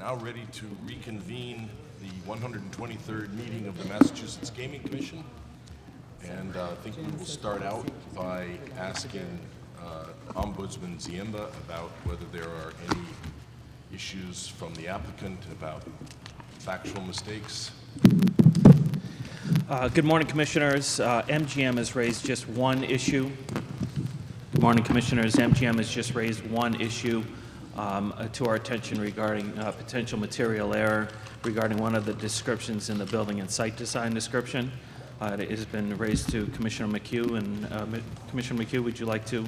now ready to reconvene the 123rd meeting of the Massachusetts Gaming Commission. And I think we will start out by asking Ombudsman Ziemba about whether there are any issues from the applicant about factual mistakes. Good morning, Commissioners. MGM has raised just one issue. Good morning, Commissioners. MGM has just raised one issue to our attention regarding potential material error regarding one of the descriptions in the building and site design description. It has been raised to Commissioner McHugh, and Commissioner McHugh, would you like to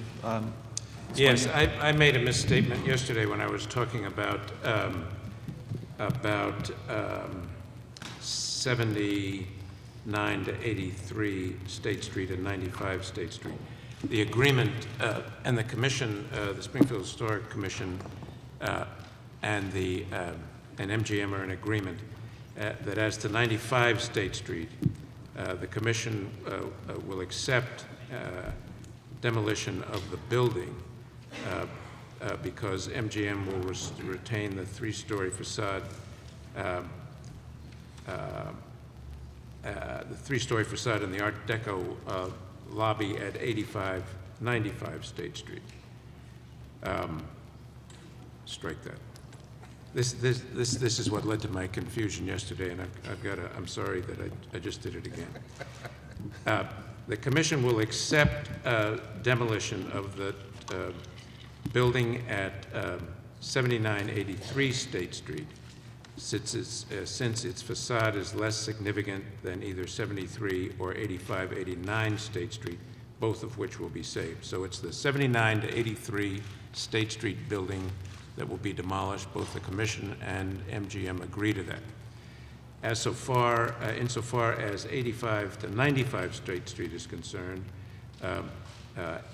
Yes, I made a misstatement yesterday when I was talking about 79 to 83 State Street and 95 State Street. The agreement and the commission, the Springfield Historic Commission, and MGM are in agreement that as to 95 State Street, the commission will accept demolition of the building because MGM will retain the three-story facade, in the Art Deco lobby at 95 State Street. Strike that. This is what led to my confusion yesterday, and I'm sorry that I just did it again. The commission will accept demolition of the building at 7983 State Street, since its facade is less significant than either 73 or 8589 State Street, both of which will be saved. So it's the 79 to 83 State Street building that will be demolished. Both the commission and MGM agree to that. Insofar as 85 to 95 State Street is concerned,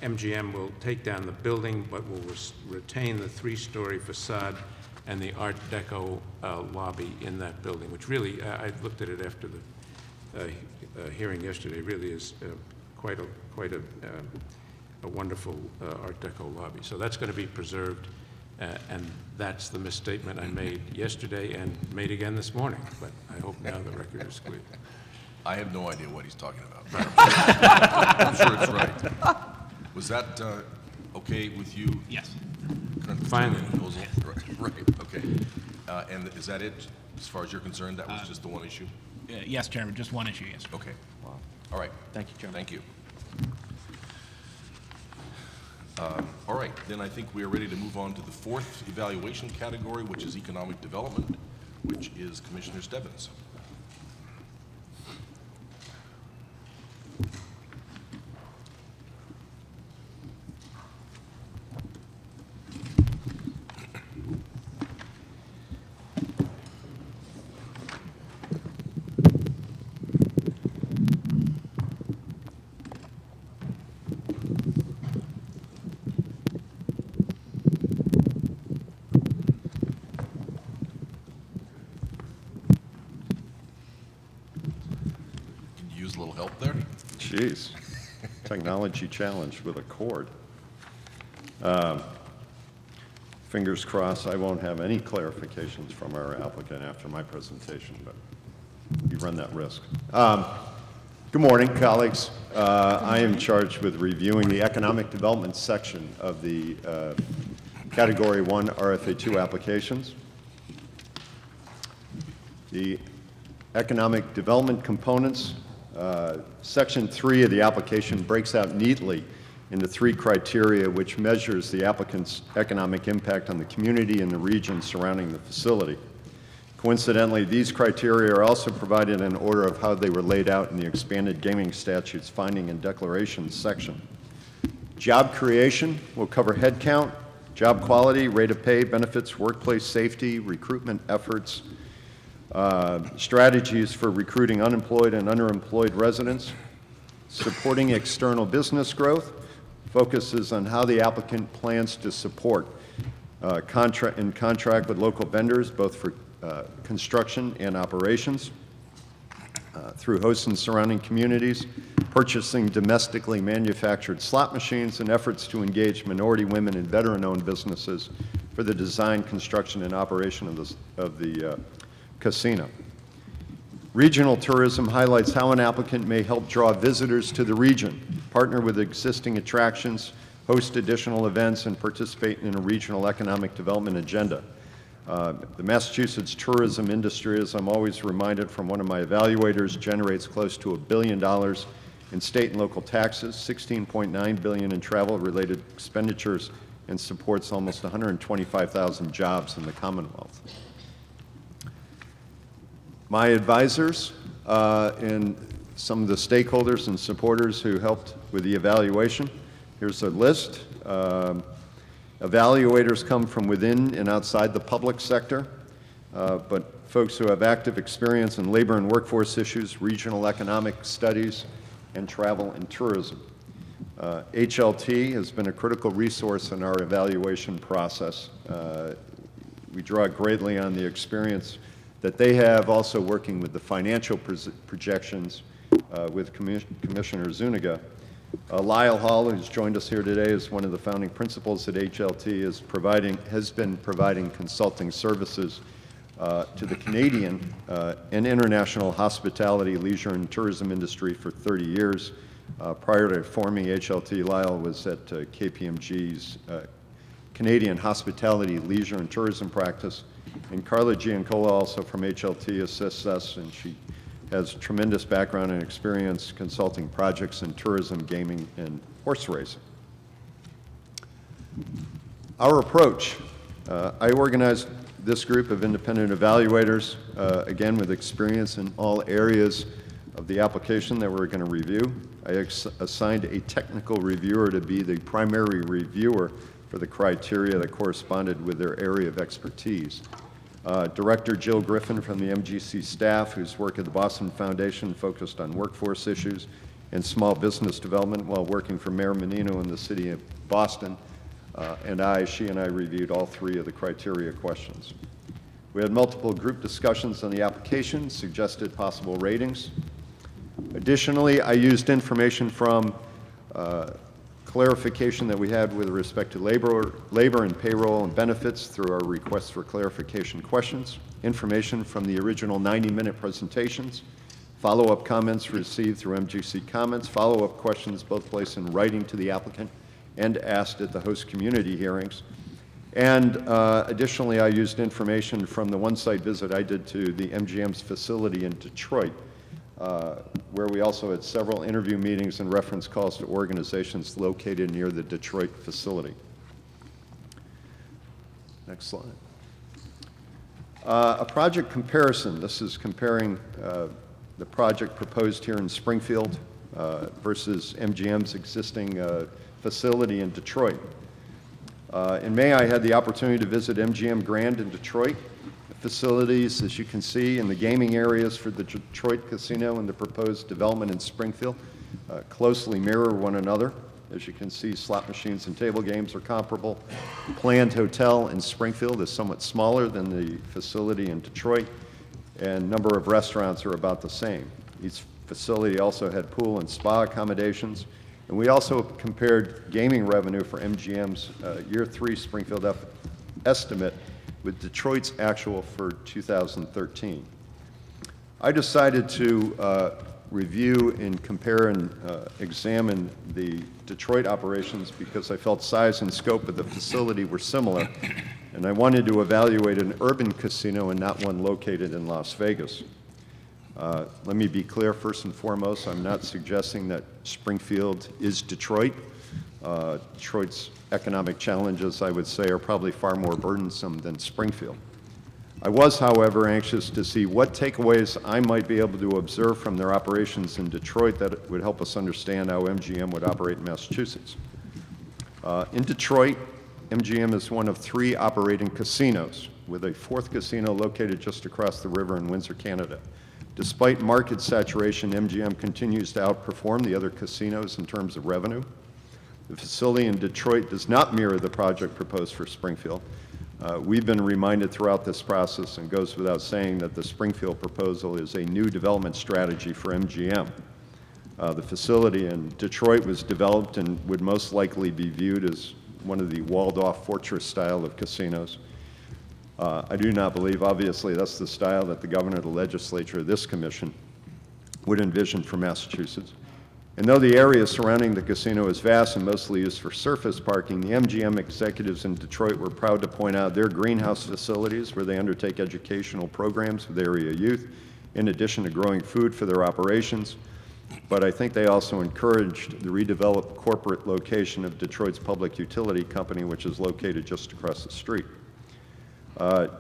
MGM will take down the building, but will retain the three-story facade and the Art Deco lobby in that building, which really, I looked at it after the hearing yesterday, really is quite a wonderful Art Deco lobby. So that's going to be preserved, and that's the misstatement I made yesterday and made again this morning, but I hope now the record is clear. I have no idea what he's talking about. I'm sure it's right. Was that okay with you? Yes. Finally. Right, okay. And is that it, as far as you're concerned? That was just the one issue? Yes, Chairman, just one issue, yes. Okay. All right. Thank you, Chairman. Thank you. All right, then I think we are ready to move on to the fourth evaluation category, which is economic development, which is Commissioner Stebbins. Use a little help there. Jeez, technology challenge with a cord. Fingers crossed I won't have any clarifications from our applicant after my presentation, but you run that risk. Good morning, colleagues. I am charged with reviewing the economic development section of the Category 1 RFA2 applications. The economic development components, Section 3 of the application breaks out neatly into three criteria which measures the applicant's economic impact on the community and the region surrounding the facility. Coincidentally, these criteria are also provided in order of how they were laid out in the expanded gaming statutes finding and declarations section. Job creation will cover headcount, job quality, rate of pay, benefits, workplace safety, recruitment efforts, strategies for recruiting unemployed and underemployed residents. Supporting external business growth focuses on how the applicant plans to support contract with local vendors, both for construction and operations, through hosts and surrounding communities, purchasing domestically manufactured slot machines, and efforts to engage minority, women, and veteran-owned businesses for the design, construction, and operation of the casino. Regional tourism highlights how an applicant may help draw visitors to the region, partner with existing attractions, host additional events, and participate in a regional economic development agenda. The Massachusetts tourism industry, as I'm always reminded from one of my evaluators, generates close to $1 billion in state and local taxes, $16.9 billion in travel-related expenditures, and supports almost 125,000 jobs in the Commonwealth. My advisors and some of the stakeholders and supporters who helped with the evaluation. Here's a list. Evaluators come from within and outside the public sector, but folks who have active experience in labor and workforce issues, regional economic studies, and travel and tourism. HLT has been a critical resource in our evaluation process. We draw greatly on the experience that they have, also working with the financial projections with Commissioner Zuniga. Lyle Hall, who's joined us here today, is one of the founding principals at HLT, has been providing consulting services to the Canadian and international hospitality, leisure, and tourism industry for 30 years. Prior to forming HLT, Lyle was at KPMG's Canadian Hospitality, Leisure, and Tourism practice. And Carla Giancola, also from HLT, assists us, and she has tremendous background and experience consulting projects in tourism, gaming, and horse racing. Our approach. I organized this group of independent evaluators, again with experience in all areas of the application that we're going to review. I assigned a technical reviewer to be the primary reviewer for the criteria that corresponded with their area of expertise. Director Jill Griffin from the MGC staff, whose work at the Boston Foundation focused on workforce issues and small business development while working for Mayor Menino in the city of Boston. She and I reviewed all 3 of the criteria questions. We had multiple group discussions on the application, suggested possible ratings. Additionally, I used information from clarification that we had with respect to labor and payroll and benefits through our requests for clarification questions, information from the original 90-minute presentations, follow-up comments received through MGC comments, follow-up questions both placed in writing to the applicant and asked at the host community hearings. And additionally, I used information from the one-site visit I did to the MGM's facility in Detroit, where we also had several interview meetings and reference calls to organizations located near the Detroit facility. Next slide. A project comparison. This is comparing the project proposed here in Springfield versus MGM's existing facility in Detroit. In May, I had the opportunity to visit MGM Grand in Detroit. The facilities, as you can see, in the gaming areas for the Detroit casino and the proposed development in Springfield closely mirror one another. As you can see, slot machines and table games are comparable. The planned hotel in Springfield is somewhat smaller than the facility in Detroit, and number of restaurants are about the same. Each facility also had pool and spa accommodations. And we also compared gaming revenue for MGM's Year 3 Springfield estimate with Detroit's actual for 2013. I decided to review and compare and examine the Detroit operations because I felt size and scope of the facility were similar, and I wanted to evaluate an urban casino and not one located in Las Vegas. Let me be clear, first and foremost, I'm not suggesting that Springfield is Detroit. Detroit's economic challenges, I would say, are probably far more burdensome than Springfield. I was, however, anxious to see what takeaways I might be able to observe from their operations in Detroit that would help us understand how MGM would operate in Massachusetts. In Detroit, MGM is one of 3 operating casinos, with a 4th casino located just across the river in Windsor, Canada. Despite market saturation, MGM continues to outperform the other casinos in terms of revenue. The facility in Detroit does not mirror the project proposed for Springfield. We've been reminded throughout this process, and goes without saying, that the Springfield proposal is a new development strategy for MGM. The facility in Detroit was developed and would most likely be viewed as one of the walled-off fortress style of casinos. I do not believe, obviously, that's the style that the governor, the legislature, this commission would envision for Massachusetts. And though the area surrounding the casino is vast and mostly used for surface parking, the MGM executives in Detroit were proud to point out their greenhouse facilities where they undertake educational programs with area youth, in addition to growing food for their operations. But I think they also encouraged the redeveloped corporate location of Detroit's public utility company, which is located just across the street.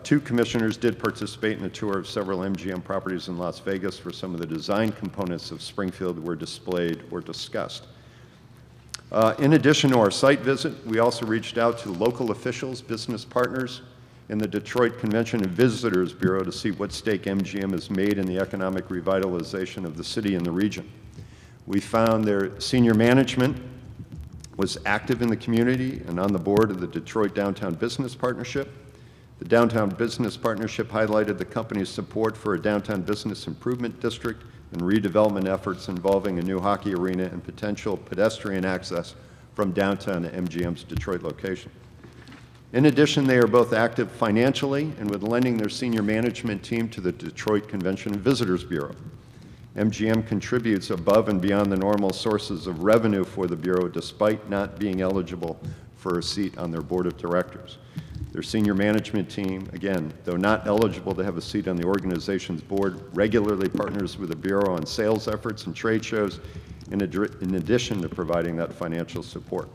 Two commissioners did participate in a tour of several MGM properties in Las Vegas where some of the design components of Springfield were displayed or discussed. In addition to our site visit, we also reached out to local officials, business partners, and the Detroit Convention and Visitors Bureau to see what stake MGM has made in the economic revitalization of the city and the region. We found their senior management was active in the community and on the board of the Detroit Downtown Business Partnership. The Downtown Business Partnership highlighted the company's support for a downtown business improvement district and redevelopment efforts involving a new hockey arena and potential pedestrian access from downtown to MGM's Detroit location. In addition, they are both active financially and with lending their senior management team to the Detroit Convention and Visitors Bureau. MGM contributes above and beyond the normal sources of revenue for the Bureau despite not being eligible for a seat on their board of directors. Their senior management team, again, though not eligible to have a seat on the organization's board, regularly partners with the Bureau on sales efforts and trade shows in addition to providing that financial support.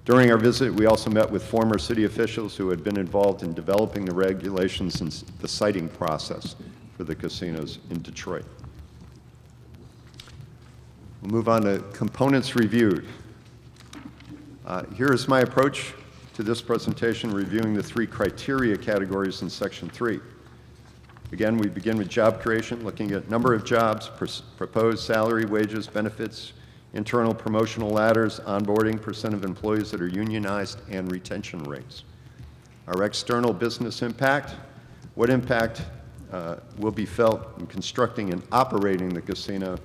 During our visit, we also met with former city officials who had been involved in developing the regulations and the siting process for the casinos in Detroit. We'll move on to components reviewed. Here is my approach to this presentation, reviewing the three criteria categories in Section 3. Again, we begin with job creation, looking at number of jobs, proposed salary, wages, benefits, internal promotional ladders, onboarding, percent of employees that are unionized, and retention rates. Our external business impact, what impact will be felt in constructing and operating the casino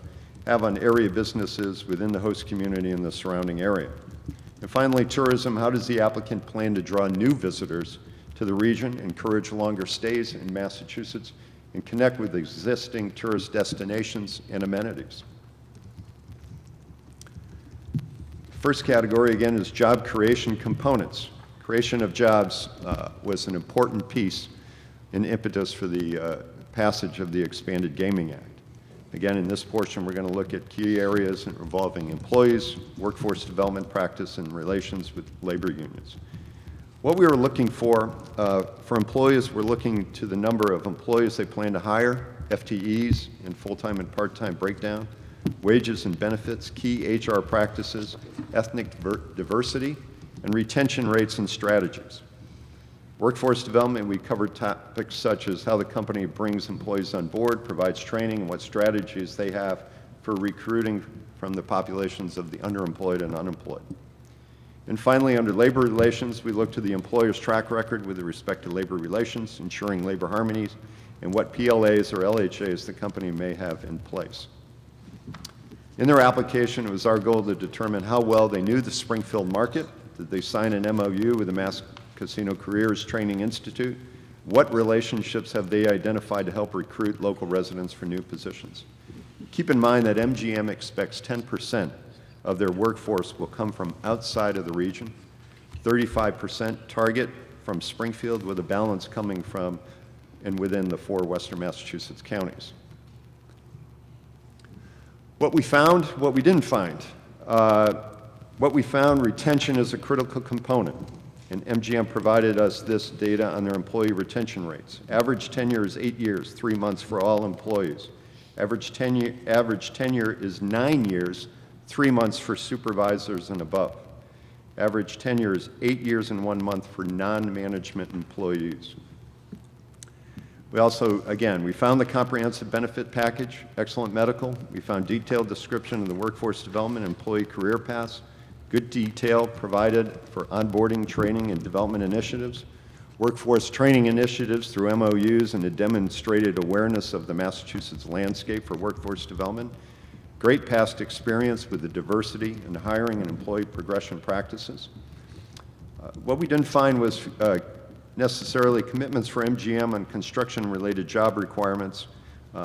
have on area businesses within the host community and the surrounding area. And finally, tourism, how does the applicant plan to draw new visitors to the region, encourage longer stays in Massachusetts, and connect with existing tourist destinations and amenities? First category, again, is job creation components. Creation of jobs was an important piece and impetus for the passage of the Expanded Gaming Act. Again, in this portion, we're going to look at key areas involving employees, workforce development practice, and relations with labor unions. What we were looking for employees, we're looking to the number of employees they plan to hire, FTEs, and full-time and part-time breakdown, wages and benefits, key HR practices, ethnic diversity, and retention rates and strategies. Workforce development, we covered topics such as how the company brings employees on board, provides training, and what strategies they have for recruiting from the populations of the underemployed and unemployed. And finally, under labor relations, we look to the employer's track record with respect to labor relations, ensuring labor harmonies, and what PLAs or LHAs the company may have in place. In their application, it was our goal to determine how well they knew the Springfield market. Did they sign an MOU with the Mass Casino Careers Training Institute? What relationships have they identified to help recruit local residents for new positions? Keep in mind that MGM expects 10% of their workforce will come from outside of the region, 35% target from Springfield, with a balance coming from and within the 4 Western Massachusetts counties. What we found, what we didn't find. What we found, retention is a critical component, and MGM provided us this data on their employee retention rates. Average tenure is 8 years, 3 months for all employees. Average tenure is 9 years, 3 months for supervisors and above. Average tenure is 8 years and 1 month for non-management employees. We also, again, we found the comprehensive benefit package, excellent medical. We found detailed description of the workforce development and employee career paths, good detail provided for onboarding, training, and development initiatives, workforce training initiatives through MOUs and a demonstrated awareness of the Massachusetts landscape for workforce development, great past experience with the diversity and hiring and employee progression practices. What we didn't find was necessarily commitments for MGM on construction-related job requirements,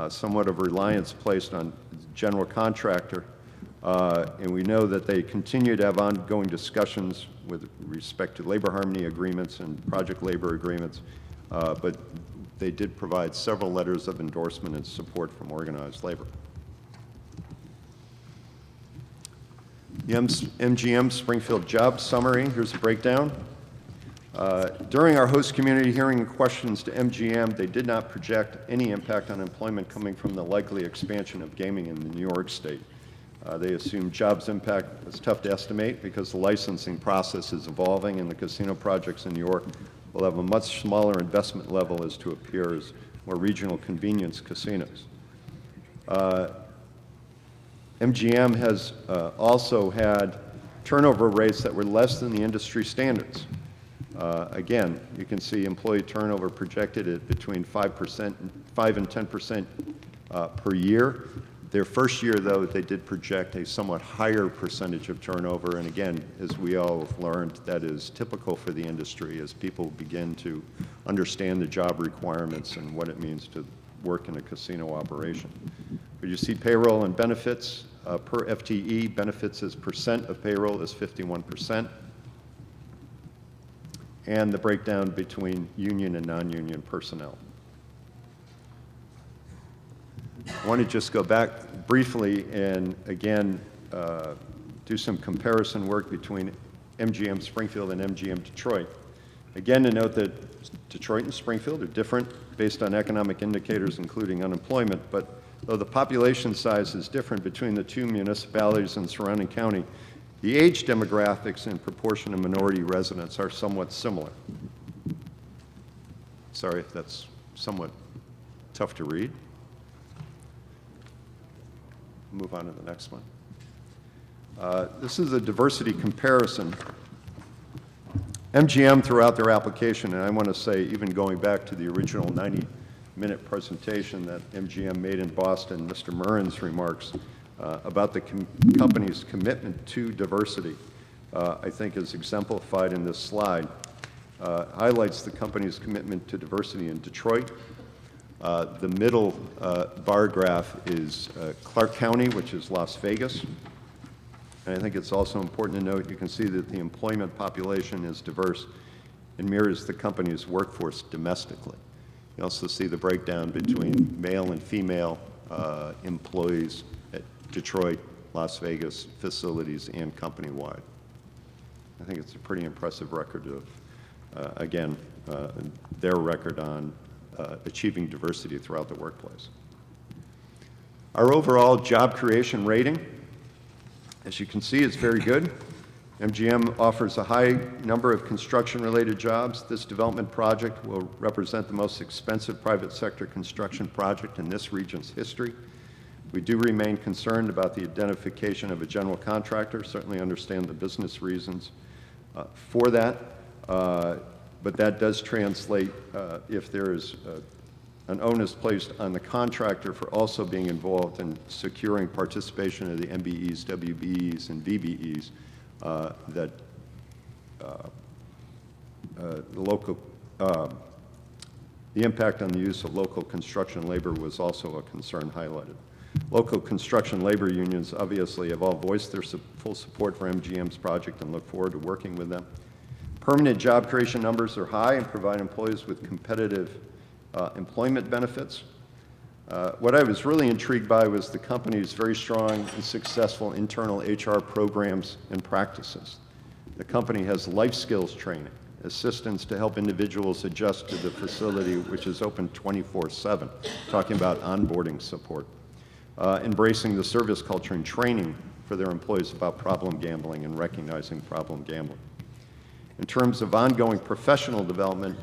somewhat of reliance placed on the general contractor. And we know that they continue to have ongoing discussions with respect to labor harmony agreements and project labor agreements, but they did provide several letters of endorsement and support from organized labor. The MGM Springfield Job Summary, here's a breakdown. During our host community hearing and questions to MGM, they did not project any impact on employment coming from the likely expansion of gaming in the New York State. They assumed jobs impact was tough to estimate because the licensing process is evolving and the casino projects in New York will have a much smaller investment level as to appear as more regional convenience casinos. MGM has also had turnover rates that were less than the industry standards. Again, you can see employee turnover projected at between 5 and 10% per year. Their first year, though, they did project a somewhat higher percentage of turnover, and again, as we all have learned, that is typical for the industry as people begin to understand the job requirements and what it means to work in a casino operation. But you see payroll and benefits per FTE, benefits as percent of payroll is 51%, and the breakdown between union and non-union personnel. I want to just go back briefly and again do some comparison work between MGM Springfield and MGM Detroit. Again, to note that Detroit and Springfield are different based on economic indicators, including unemployment, but though the population size is different between the two municipalities and surrounding county, the age demographics and proportion of minority residents are somewhat similar. Sorry if that's somewhat tough to read. Move on to the next one. This is a diversity comparison. MGM, throughout their application, and I want to say even going back to the original 90-minute presentation that MGM made in Boston, Mr. Murren's remarks about the company's commitment to diversity, I think is exemplified in this slide. Highlights the company's commitment to diversity in Detroit. The middle bar graph is Clark County, which is Las Vegas. And I think it's also important to note, you can see that the employment population is diverse and mirrors the company's workforce domestically. You also see the breakdown between male and female employees at Detroit, Las Vegas facilities, and company-wide. I think it's a pretty impressive record of, again, their record on achieving diversity throughout the workplace. Our overall job creation rating, as you can see, is very good. MGM offers a high number of construction-related jobs. This development project will represent the most expensive private sector construction project in this region's history. We do remain concerned about the identification of a general contractor, certainly understand the business reasons for that, but that does translate if there is an onus placed on the contractor for also being involved in securing participation of the MBEs, WBEs, and VBEs, that the impact on the use of local construction labor was also a concern highlighted. Local construction labor unions obviously have all voiced their full support for MGM's project and look forward to working with them. Permanent job creation numbers are high and provide employees with competitive employment benefits. What I was really intrigued by was the company's very strong and successful internal HR programs and practices. The company has life skills training, assistance to help individuals adjust to the facility, which is open 24/7, talking about onboarding support, embracing the service culture and training for their employees about problem gambling and recognizing problem gambling. In terms of ongoing professional development,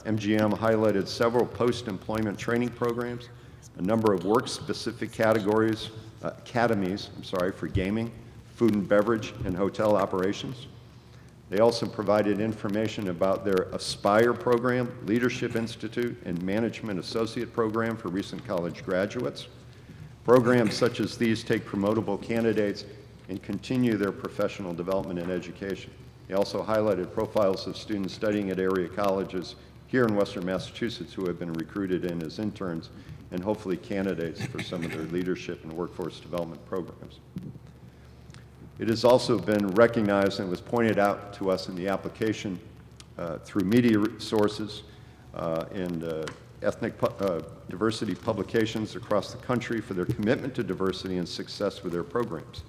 MGM highlighted several post-employment training programs, a number of work-specific academies, for gaming, food and beverage, and hotel operations. They also provided information about their Aspire program, Leadership Institute, and Management Associate program for recent college graduates. Programs such as these take promotable candidates and continue their professional development and education. They also highlighted profiles of students studying at area colleges here in Western Massachusetts who have been recruited in as interns and hopefully candidates for some of their leadership and workforce development programs. It has also been recognized and was pointed out to us in the application through media sources and ethnic diversity publications across the country for their commitment to diversity and success with their programs.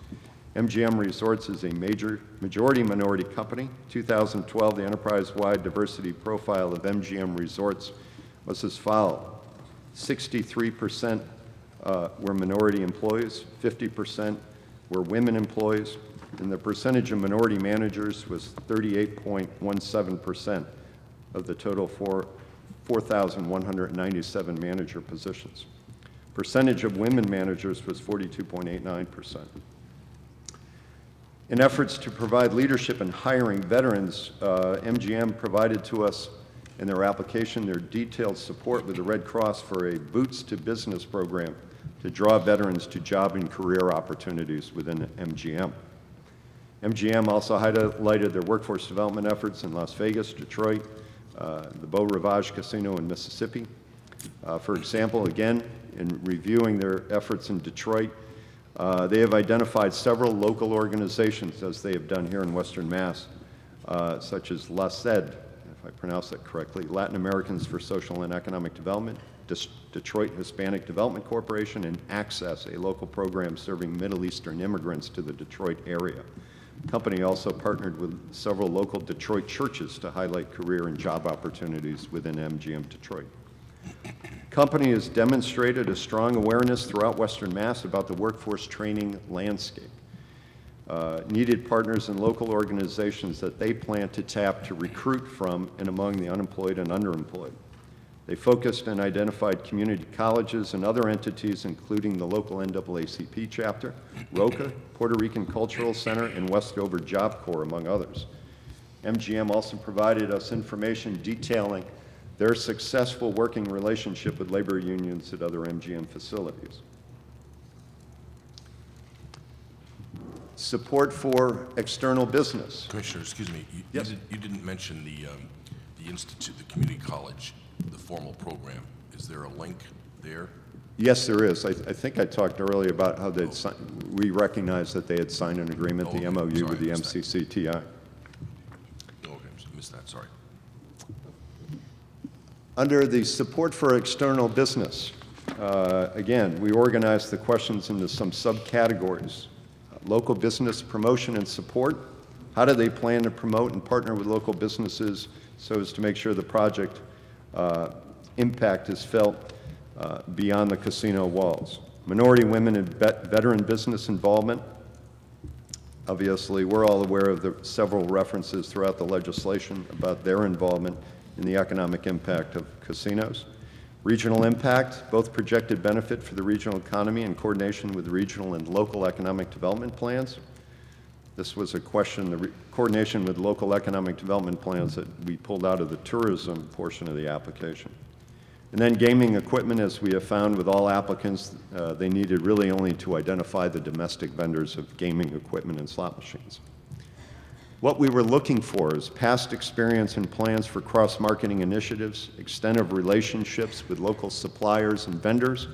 MGM Resorts is a majority minority company. 2012, the enterprise-wide diversity profile of MGM Resorts was as follows. 63% were minority employees, 50% were women employees, and the percentage of minority managers was 38.17% of the total 4,197 manager positions. Percentage of women managers was 42.89%. In efforts to provide leadership in hiring veterans, MGM provided to us in their application their detailed support with the Red Cross for a Boots to Business program to draw veterans to job and career opportunities within MGM. MGM also highlighted their workforce development efforts in Las Vegas, Detroit, the Beau Rivage Casino in Mississippi. For example, again, in reviewing their efforts in Detroit, they have identified several local organizations, as they have done here in Western Mass, such as LACED, if I pronounce that correctly, Latin Americans for Social and Economic Development, Detroit Hispanic Development Corporation, and Access, a local program serving Middle Eastern immigrants to the Detroit area. The company also partnered with several local Detroit churches to highlight career and job opportunities within MGM Detroit. The company has demonstrated a strong awareness throughout Western Mass about the workforce training landscape. Needed partners and local organizations that they plan to tap to recruit from and among the unemployed and underemployed. They focused and identified community colleges and other entities, including the local NAACP chapter, ROCA, Puerto Rican Cultural Center, and Westover Job Corps, among others. MGM also provided us information detailing their successful working relationship with labor unions at other MGM facilities. Support for external business. Commissioner, excuse me. Yes. You didn't mention the institute, the community college, the formal program. Is there a link there? Yes, there is. I think I talked earlier about how they'd we recognized that they had signed an agreement, the MOU sorry, with the I missed that. MCCTI. Okay, I missed that, sorry. Under the support for external business, again, we organized the questions into some subcategories. Local business promotion and support. How do they plan to promote and partner with local businesses so as to make sure the project impact is felt beyond the casino walls? Minority women and veteran business involvement. Obviously, we're all aware of the several references throughout the legislation about their involvement in the economic impact of casinos. Regional impact, both projected benefit for the regional economy in coordination with regional and local economic development plans. This was a question, the coordination with local economic development plans that we pulled out of the tourism portion of the application. And then gaming equipment, as we have found with all applicants, they needed really only to identify the domestic vendors of gaming equipment and slot machines. What we were looking for is past experience and plans for cross-marketing initiatives, extent of relationships with local suppliers and vendors,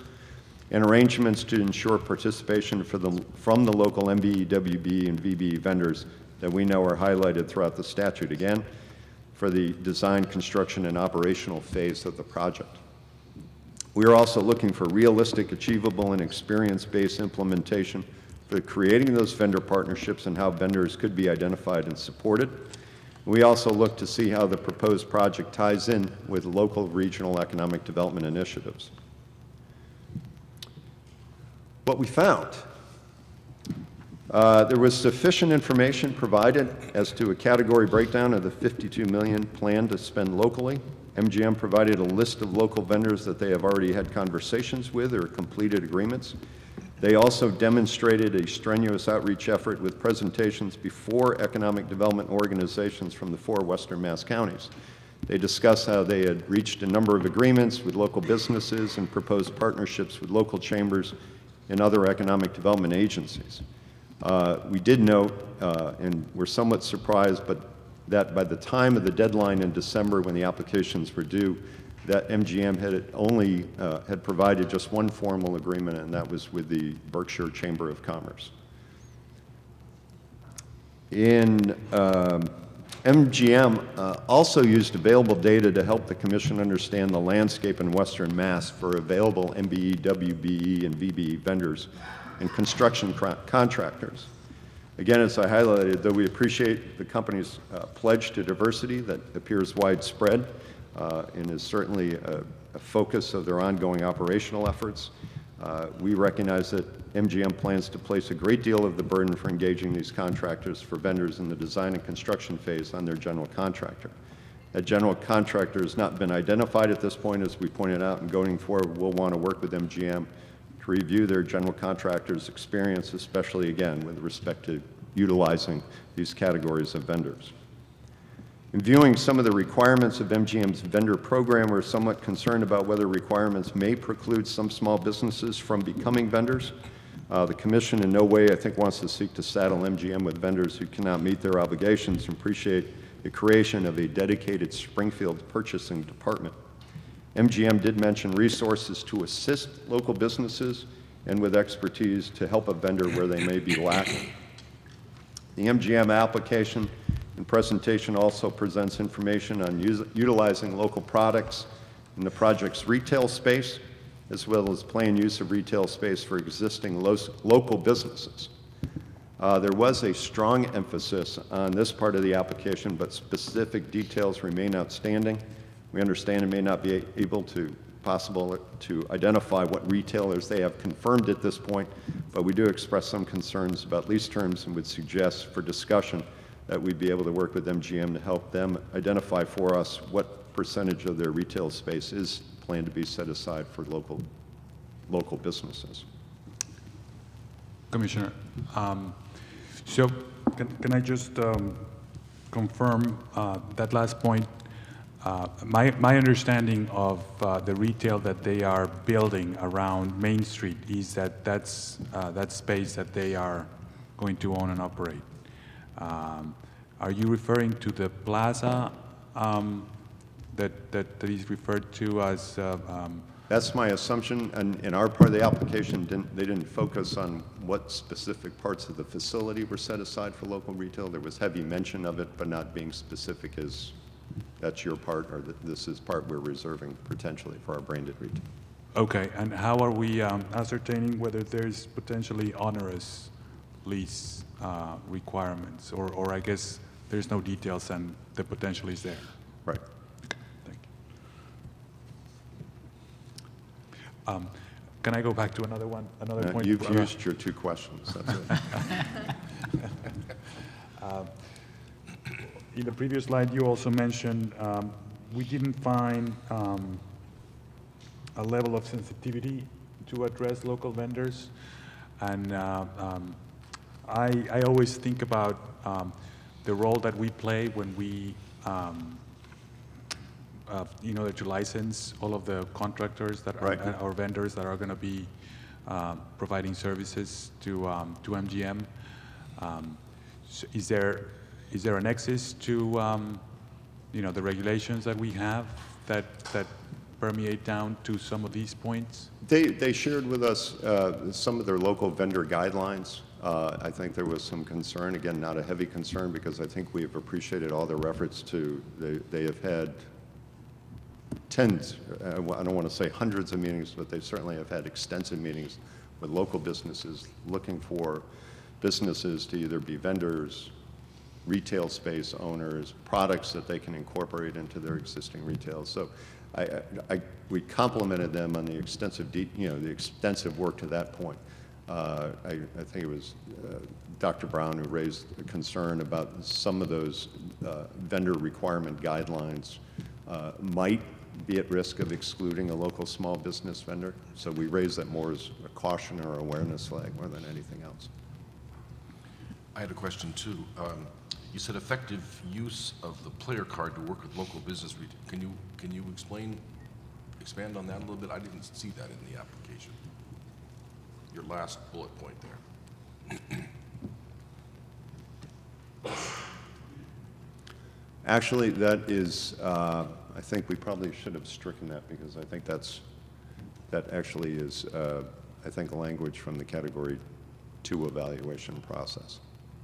and arrangements to ensure participation from the local MBE, and VBE vendors that we know are highlighted throughout the statute, again, for the design, construction, and operational phase of the project. We are also looking for realistic, achievable, and experience-based implementation for creating those vendor partnerships and how vendors could be identified and supported. We also look to see how the proposed project ties in with local regional economic development initiatives. What we found, there was sufficient information provided as to a category breakdown of the $52 million planned to spend locally. MGM provided a list of local vendors that they have already had conversations with or completed agreements. They also demonstrated a strenuous outreach effort with presentations before economic development organizations from the 4 Western Mass counties. They discussed how they had reached a number of agreements with local businesses and proposed partnerships with local chambers and other economic development agencies. We did note, and we're somewhat surprised, but that by the time of the deadline in December when the applications were due, that MGM had provided just one formal agreement, and that was with the Berkshire Chamber of Commerce. MGM also used available data to help the Commission understand the landscape in Western Mass for available MBE, WBE, and VBE vendors and construction contractors. Again, as I highlighted, though we appreciate the company's pledge to diversity that appears widespread and is certainly a focus of their ongoing operational efforts, we recognize that MGM plans to place a great deal of the burden for engaging these contractors for vendors in the design and construction phase on their general contractor. That general contractor has not been identified at this point, as we pointed out, and going forward, we'll want to work with MGM to review their general contractor's experience, especially, again, with respect to utilizing these categories of vendors. In viewing some of the requirements of MGM's vendor program, we're somewhat concerned about whether requirements may preclude some small businesses from becoming vendors. The Commission in no way, I think, wants to seek to saddle MGM with vendors who cannot meet their obligations and appreciate the creation of a dedicated Springfield purchasing department. MGM did mention resources to assist local businesses and with expertise to help a vendor where they may be lacking. The MGM application and presentation also presents information on utilizing local products in the project's retail space, as well as planned use of retail space for existing local businesses. There was a strong emphasis on this part of the application, but specific details remain outstanding. We understand it may not be possible to identify what retailers they have confirmed at this point, but we do express some concerns about lease terms and would suggest for discussion that we'd be able to work with MGM to help them identify for us what percentage of their retail space is planned to be set aside for local businesses. Commissioner, so can I just confirm that last point? My understanding of the retail that they are building around Main Street is that that's that space that they are going to own and operate. Are you referring to the plaza that is referred to as? That's my assumption, and in our part of the application, they didn't focus on what specific parts of the facility were set aside for local retail. There was heavy mention of it, but not being specific as that's your part, or that this is part we're reserving potentially for our branded retail. Okay, and how are we ascertaining whether there's potentially onerous lease requirements, or I guess there's no details and the potential is there? Right. Thank you. Can I go back to another point? You've used your 2 questions. That's it. In the previous slide, you also mentioned we didn't find a level of sensitivity to address local vendors, and I always think about the role that we play when we, to license all of the contractors that are, right, or vendors that are going to be providing services to MGM. So is there a nexus to the regulations that we have that permeate down to some of these points? They shared with us some of their local vendor guidelines. I think there was some concern, again, not a heavy concern, because I think we have appreciated all their efforts to, they have had tens, I don't want to say hundreds of meetings, but they certainly have had extensive meetings with local businesses looking for businesses to either be vendors, retail space owners, products that they can incorporate into their existing retail. So we complimented them on the extensive, the extensive work to that point. I think it was Dr. Brown who raised a concern about some of those vendor requirement guidelines might be at risk of excluding a local small business vendor. So we raised that more as a caution or awareness flag more than anything else. I had a question too. You said effective use of the player card to work with local business. Can you expand on that a little bit? I didn't see that in the application. Your last bullet point there. Actually, that is, I think we probably should have stricken that because I think that actually is, I think, a language from the Category 2 evaluation process.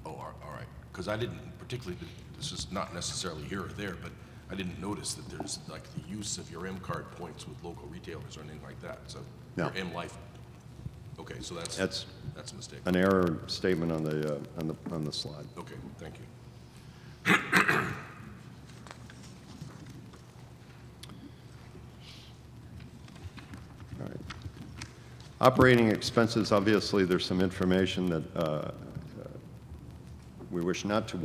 Oh, all right. Because I didn't particularly, this is not necessarily here or there, but I didn't notice that there's like the use of your M-Card points with local retailers or anything like that. So No. your M-Life. Okay, so that's a mistake. An error statement on the slide. Okay, thank you. All right. Operating expenses, obviously, there's some information that we wish not to,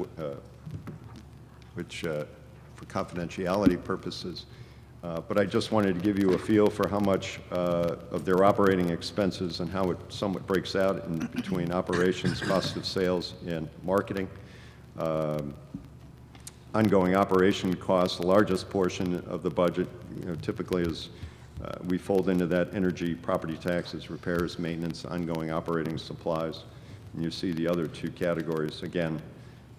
which for confidentiality purposes, but I just wanted to give you a feel for how much of their operating expenses and how it somewhat breaks out in between operations, cost of sales, and marketing. Ongoing operation costs, the largest portion of the budget, typically is we fold into that energy, property taxes, repairs, maintenance, ongoing operating supplies. And you see the other two categories. Again,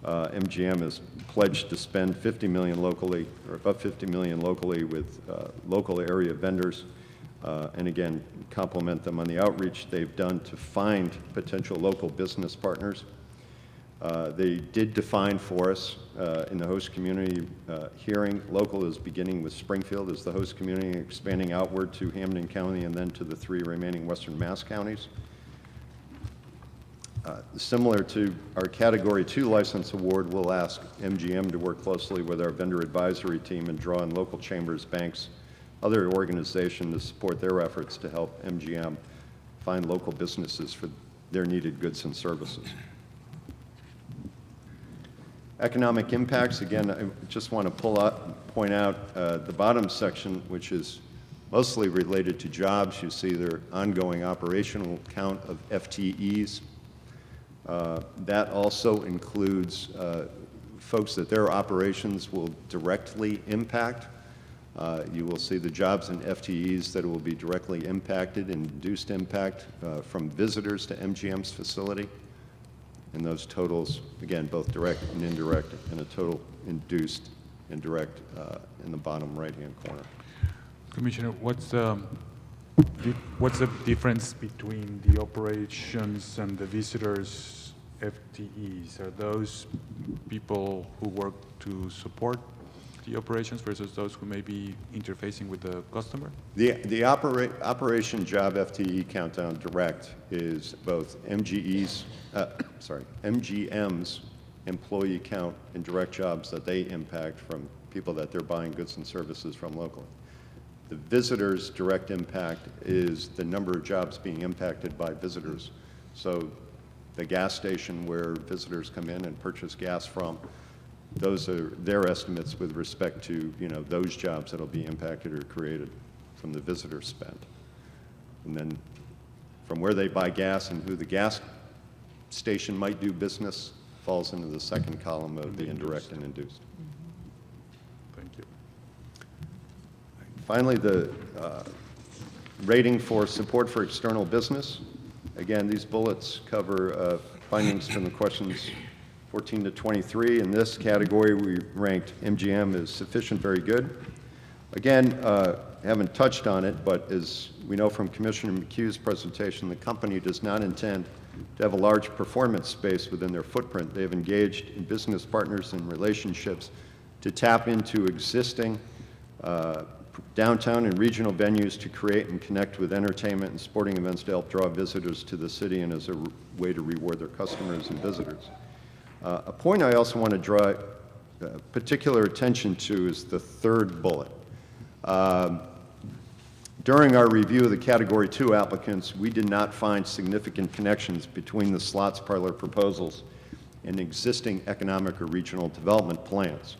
MGM is pledged to spend $50 million locally, or above $50 million locally with local area vendors. And again, compliment them on the outreach they've done to find potential local business partners. They did define for us in the host community hearing, local is beginning with Springfield as the host community, expanding outward to Hampden County and then to the 3 remaining Western Mass counties. Similar to our Category 2 license award, we'll ask MGM to work closely with our vendor advisory team and draw on local chambers, banks, other organizations to support their efforts to help MGM find local businesses for their needed goods and services. Economic impacts, again, I just want to point out the bottom section, which is mostly related to jobs. You see their ongoing operational count of FTEs. That also includes folks that their operations will directly impact. You will see the jobs and FTEs that will be directly impacted and induced impact from visitors to MGM's facility. And those totals, again, both direct and indirect, and a total induced and direct in the bottom right-hand corner. Commissioner, what's the difference between the operations and the visitors' FTEs? Are those people who work to support the operations versus those who may be interfacing with the customer? The operation job FTE countdown direct is both MGM's employee count and direct jobs that they impact from people that they're buying goods and services from locally. The visitors' direct impact is the number of jobs being impacted by visitors. So the gas station where visitors come in and purchase gas from, those are their estimates with respect to, those jobs that will be impacted or created from the visitor spend. And then from where they buy gas and who the gas station might do business falls into the second column of the indirect and induced. Thank you. Finally, the rating for support for external business. Again, these bullets cover findings from the questions 14 to 23. In this category, we ranked MGM as sufficient, very good. Again, haven't touched on it, but as we know from Commissioner McHugh's presentation, the company does not intend to have a large performance space within their footprint. They have engaged in business partners and relationships to tap into existing downtown and regional venues to create and connect with entertainment and sporting events to help draw visitors to the city and as a way to reward their customers and visitors. A point I also want to draw particular attention to is the third bullet. During our review of the Category 2 applicants, we did not find significant connections between the slots parlor proposals and existing economic or regional development plans.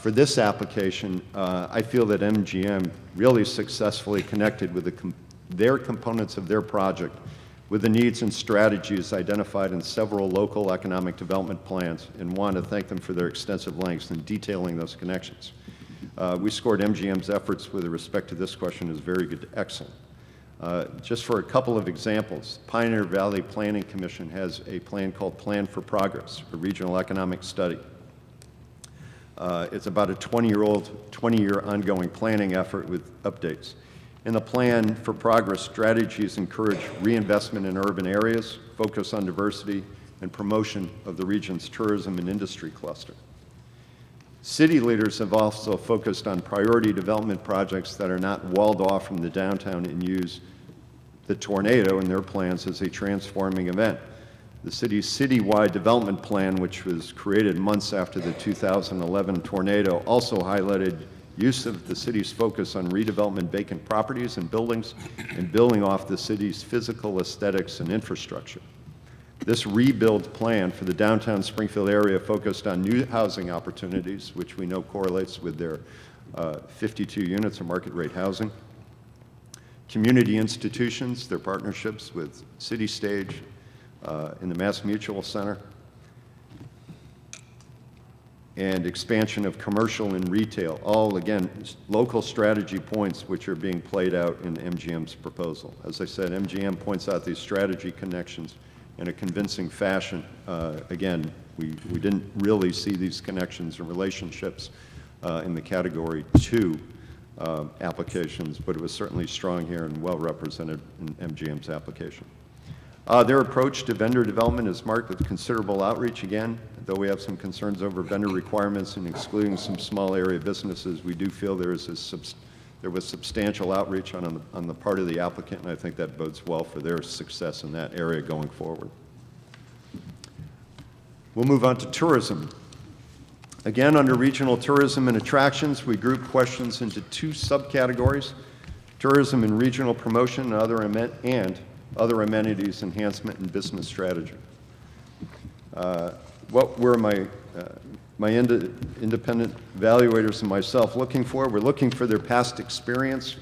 For this application, I feel that MGM really successfully connected with their components of their project with the needs and strategies identified in several local economic development plans, and want to thank them for their extensive lengths in detailing those connections. We scored MGM's efforts with respect to this question as very good to excellent. Just for a couple of examples, Pioneer Valley Planning Commission has a plan called Plan for Progress, a regional economic study. It's about a 20-year ongoing planning effort with updates. In the plan for progress, strategies encourage reinvestment in urban areas, focus on diversity, and promotion of the region's tourism and industry cluster. City leaders have also focused on priority development projects that are not walled off from the downtown and use the tornado in their plans as a transforming event. The city's citywide development plan, which was created months after the 2011 tornado, also highlighted use of the city's focus on redevelopment vacant properties and buildings and building off the city's physical aesthetics and infrastructure. This rebuild plan for the downtown Springfield area focused on new housing opportunities, which we know correlates with their 52 units of market rate housing, community institutions, their partnerships with City Stage in the Mass Mutual Center, and expansion of commercial and retail, all, again, local strategy points which are being played out in MGM's proposal. As I said, MGM points out these strategy connections in a convincing fashion. Again, we didn't really see these connections and relationships in the Category 2 applications, but it was certainly strong here and well represented in MGM's application. Their approach to vendor development is marked with considerable outreach again. Though we have some concerns over vendor requirements and excluding some small area businesses, we do feel there was substantial outreach on the part of the applicant, and I think that bodes well for their success in that area going forward. We'll move on to tourism. Again, under regional tourism and attractions, we group questions into two subcategories: tourism and regional promotion and other amenities enhancement and business strategy. What were my independent evaluators and myself looking for? We're looking for their past experience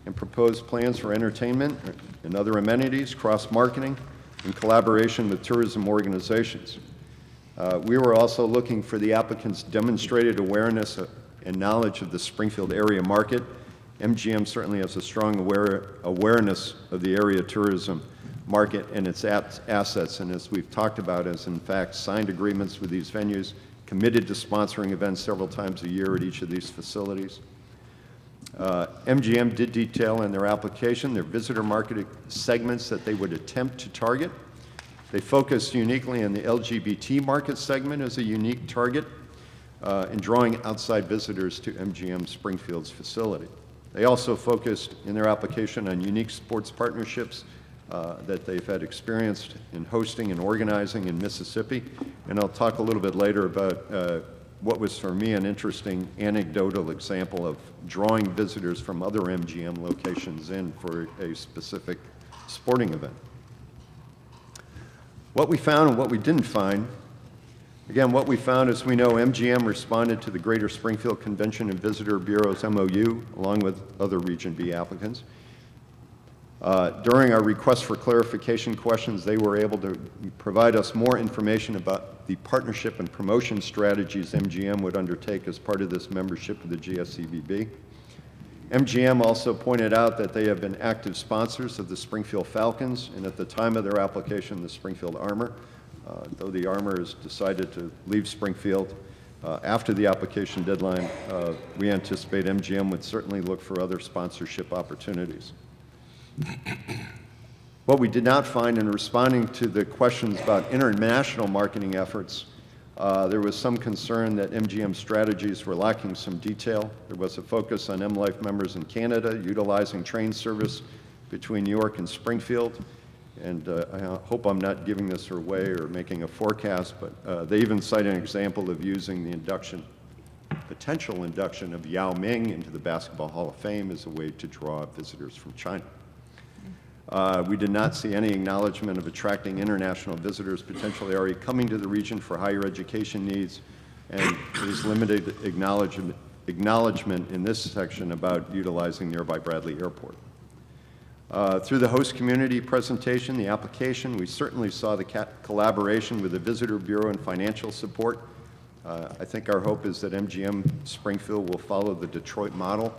and proposed plans for entertainment and other amenities, cross-marketing, and collaboration with tourism organizations. We were also looking for the applicant's demonstrated awareness and knowledge of the Springfield area market. MGM certainly has a strong awareness of the area tourism market and its assets, and as we've talked about, has in fact signed agreements with these venues, committed to sponsoring events several times a year at each of these facilities. MGM did detail in their application their visitor market segments that they would attempt to target. They focused uniquely on the LGBT market segment as a unique target in drawing outside visitors to MGM Springfield's facility. They also focused in their application on unique sports partnerships that they've had experience in hosting and organizing in Mississippi. And I'll talk a little bit later about what was for me an interesting anecdotal example of drawing visitors from other MGM locations in for a specific sporting event. What we found and what we didn't find. Again, what we found is we know MGM responded to the Greater Springfield Convention and Visitor Bureau's MOU, along with other Region B applicants. During our request for clarification questions, they were able to provide us more information about the partnership and promotion strategies MGM would undertake as part of this membership of the GSCVB. MGM also pointed out that they have been active sponsors of the Springfield Falcons, and at the time of their application, the Springfield Armor. Though the Armor has decided to leave Springfield after the application deadline, we anticipate MGM would certainly look for other sponsorship opportunities. What we did not find in responding to the questions about international marketing efforts, there was some concern that MGM strategies were lacking some detail. There was a focus on MLife members in Canada utilizing train service between New York and Springfield. And I hope I'm not giving this away or making a forecast, but they even cite an example of using the potential induction of Yao Ming into the Basketball Hall of Fame as a way to draw visitors from China. We did not see any acknowledgement of attracting international visitors potentially already coming to the region for higher education needs, and there's limited acknowledgement in this section about utilizing nearby Bradley Airport. Through the host community presentation, the application, we certainly saw the collaboration with the Visitor Bureau and financial support. I think our hope is that MGM Springfield will follow the Detroit model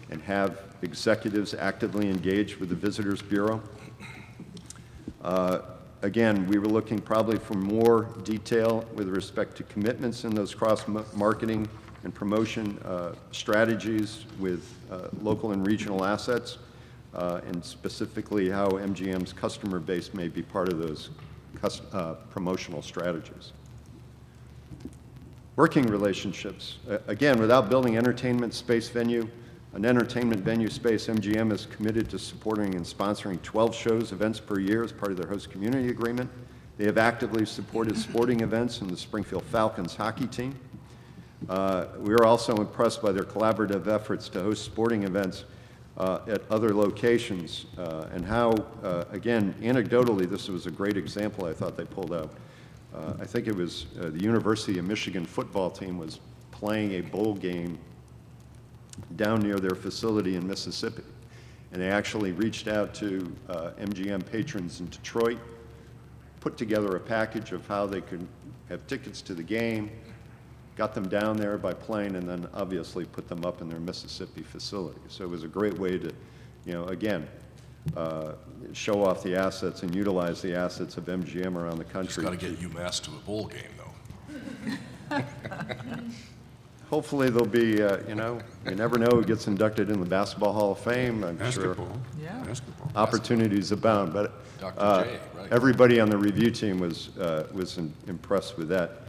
and have executives actively engaged with the Visitors Bureau. Again, we were looking probably for more detail with respect to commitments in those cross-marketing and promotion strategies with local and regional assets, and specifically how MGM's customer base may be part of those promotional strategies. Working relationships. Again, without building an entertainment venue space, MGM is committed to supporting and sponsoring 12 shows, events per year as part of their host community agreement. They have actively supported sporting events in the Springfield Falcons hockey team. We are also impressed by their collaborative efforts to host sporting events at other locations, and how, again, anecdotally, this was a great example I thought they pulled out. I think it was the University of Michigan football team was playing a bowl game down near their facility in Mississippi, and they actually reached out to MGM patrons in Detroit, put together a package of how they could have tickets to the game, got them down there by plane, and then obviously put them up in their Mississippi facility. So it was a great way to, again, show off the assets and utilize the assets of MGM around the Just country. got to get UMass to a bowl game, though. Hopefully there'll be, you never know who gets inducted in the Basketball Hall of Fame. I'm sure Basketball. Yeah. Basketball. opportunities abound. But Dr. J, right. everybody on the review team was impressed with that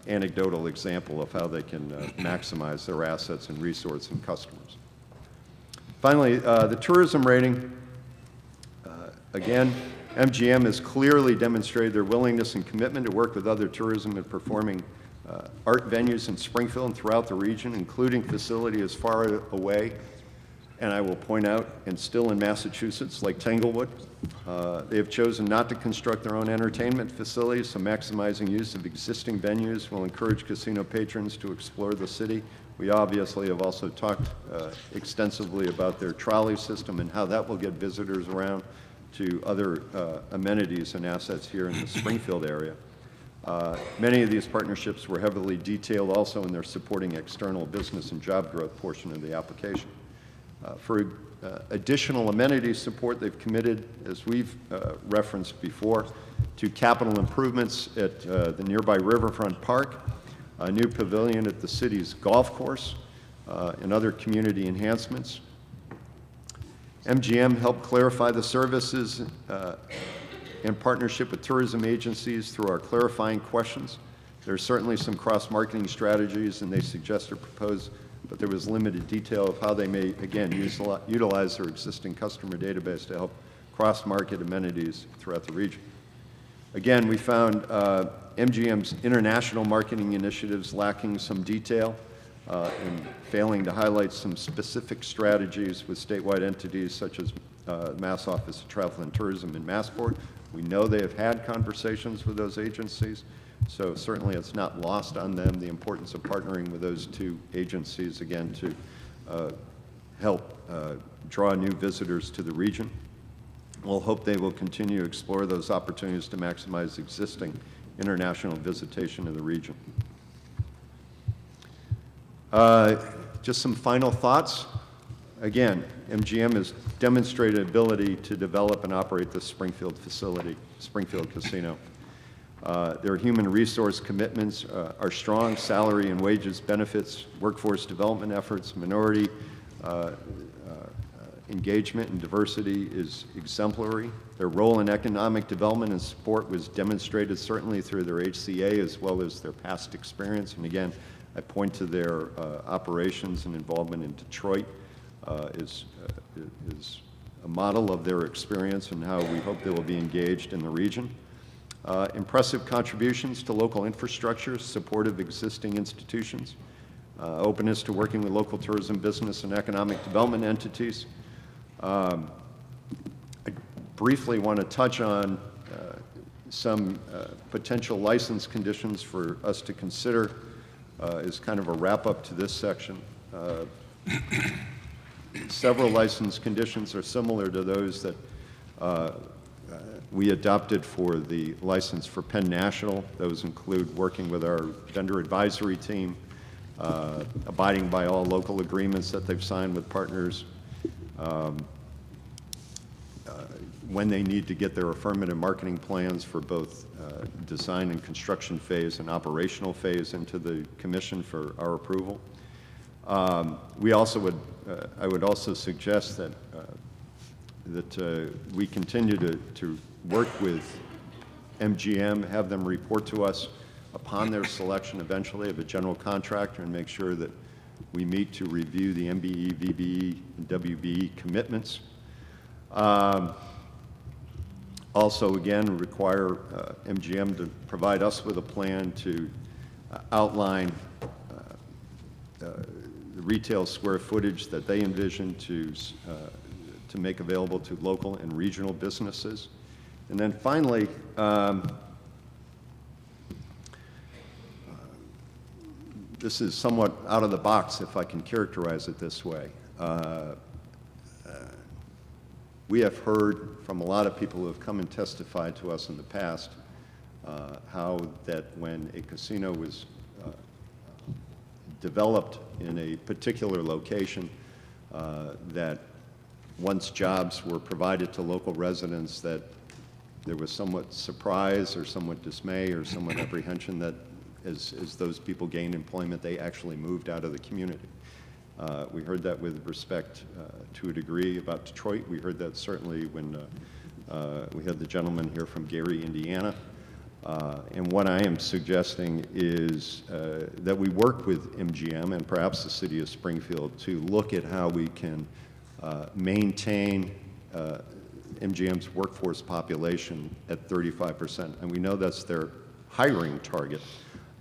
anecdotal example of how they can maximize their assets and resources and customers. Finally, the tourism rating. Again, MGM has clearly demonstrated their willingness and commitment to work with other tourism and performing art venues in Springfield and throughout the region, including facilities as far away, and I will point out, and still in Massachusetts, like Tanglewood. They have chosen not to construct their own entertainment facilities, so maximizing use of existing venues will encourage casino patrons to explore the city. We obviously have also talked extensively about their trolley system and how that will get visitors around to other amenities and assets here in the Springfield area. Many of these partnerships were heavily detailed also in their supporting external business and job growth portion of the application. For additional amenity support, they've committed, as we've referenced before, to capital improvements at the nearby Riverfront Park, a new pavilion at the city's golf course, and other community enhancements. MGM helped clarify the services in partnership with tourism agencies through our clarifying questions. There's certainly some cross-marketing strategies, and they suggest or propose, but there was limited detail of how they may, again, utilize their existing customer database to help cross-market amenities throughout the region. Again, we found MGM's international marketing initiatives lacking some detail and failing to highlight some specific strategies with statewide entities such as Mass Office of Travel and Tourism and Massport. We know they have had conversations with those agencies, so certainly it's not lost on them the importance of partnering with those two agencies, again, to help draw new visitors to the region. We'll hope they will continue to explore those opportunities to maximize existing international visitation in the region. Just some final thoughts. Again, MGM has demonstrated ability to develop and operate the Springfield facility, Springfield Casino. Their human resource commitments are strong. Salary and wages, benefits, workforce development efforts, minority engagement and diversity is exemplary. Their role in economic development and support was demonstrated certainly through their HCA as well as their past experience. And again, I point to their operations and involvement in Detroit is a model of their experience and how we hope they will be engaged in the region. Impressive contributions to local infrastructure, support of existing institutions, openness to working with local tourism, business, and economic development entities. I briefly want to touch on some potential license conditions for us to consider as kind of a wrap-up to this section. Several license conditions are similar to those that we adopted for the license for Penn National. Those include working with our vendor advisory team, abiding by all local agreements that they've signed with partners, when they need to get their affirmative marketing plans for both design and construction phase and operational phase into the commission for our approval. We also would, I would also suggest that we continue to work with MGM, have them report to us upon their selection eventually of a general contractor and make sure that we meet to review the MBE, VBE, and WBE commitments. Also, again, require MGM to provide us with a plan to outline the retail square footage that they envision to make available to local and regional businesses. And then finally, this is somewhat out of the box, if I can characterize it this way. We have heard from a lot of people who have come and testified to us in the past how that when a casino was developed in a particular location, that once jobs were provided to local residents, that there was somewhat surprise or somewhat dismay or somewhat apprehension that as those people gained employment, they actually moved out of the community. We heard that with respect to a degree about Detroit. We heard that certainly when we had the gentleman here from Gary, Indiana. And what I am suggesting is that we work with MGM and perhaps the city of Springfield to look at how we can maintain MGM's workforce population at 35%. And we know that's their hiring target.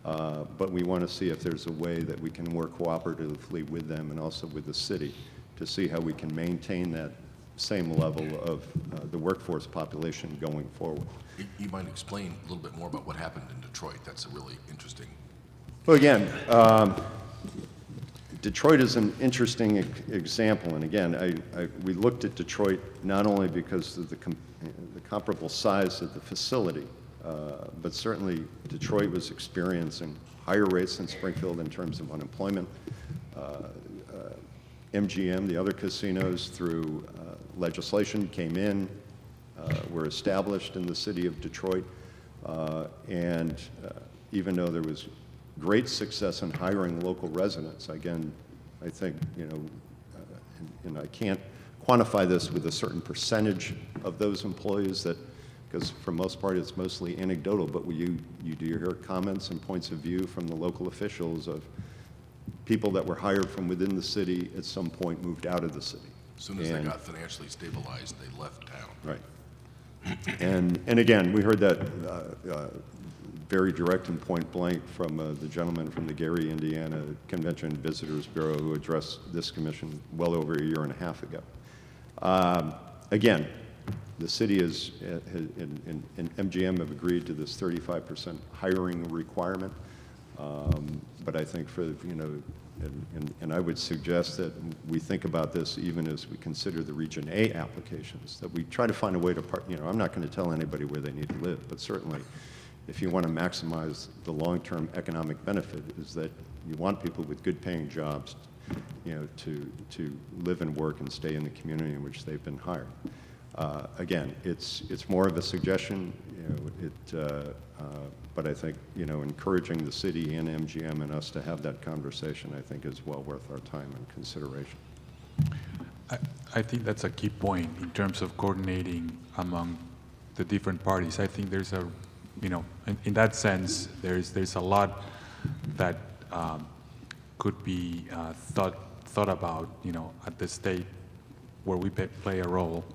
But we want to see if there's a way that we can work cooperatively with them and also with the city to see how we can maintain that same level of the workforce population going forward. You might explain a little bit more about what happened in Detroit. That's a really interesting. Well, again, Detroit is an interesting example. And again, we looked at Detroit not only because of the comparable size of the facility, but certainly Detroit was experiencing higher rates than Springfield in terms of unemployment. MGM, the other casinos, through legislation came in, were established in the city of Detroit, and even though there was great success in hiring local residents, again, I think, you know, and I can't quantify this with a certain percentage of those employees that, because for most part it's mostly anecdotal, but you do hear comments and points of view from the local officials of people that were hired from within the city at some point moved out of the city. As soon as they got financially stabilized, they left town. Right. And again, we heard that very direct and point blank from the gentleman from the Gary, Indiana Convention and Visitors Bureau who addressed this commission well over a year and a half ago. Again, the city is, and MGM have agreed to this 35% hiring requirement. But I think for, you know, and I would suggest that we think about this even as we consider the Region A applications, that we try to find a way to, you know, I'm not going to tell anybody where they need to live, but certainly if you want to maximize the long-term economic benefit is that you want people with good paying jobs, you know, to live and work and stay in the community in which they've been hired. Again, it's more of a suggestion, you know, but I think, you know, encouraging the city and MGM and us to have that conversation, I think, is well worth our time and consideration. I think that's a key point in terms of coordinating among the different parties. I think there's a, you know, in that sense, there's a lot that could be thought about, you know, at the state where we play a role.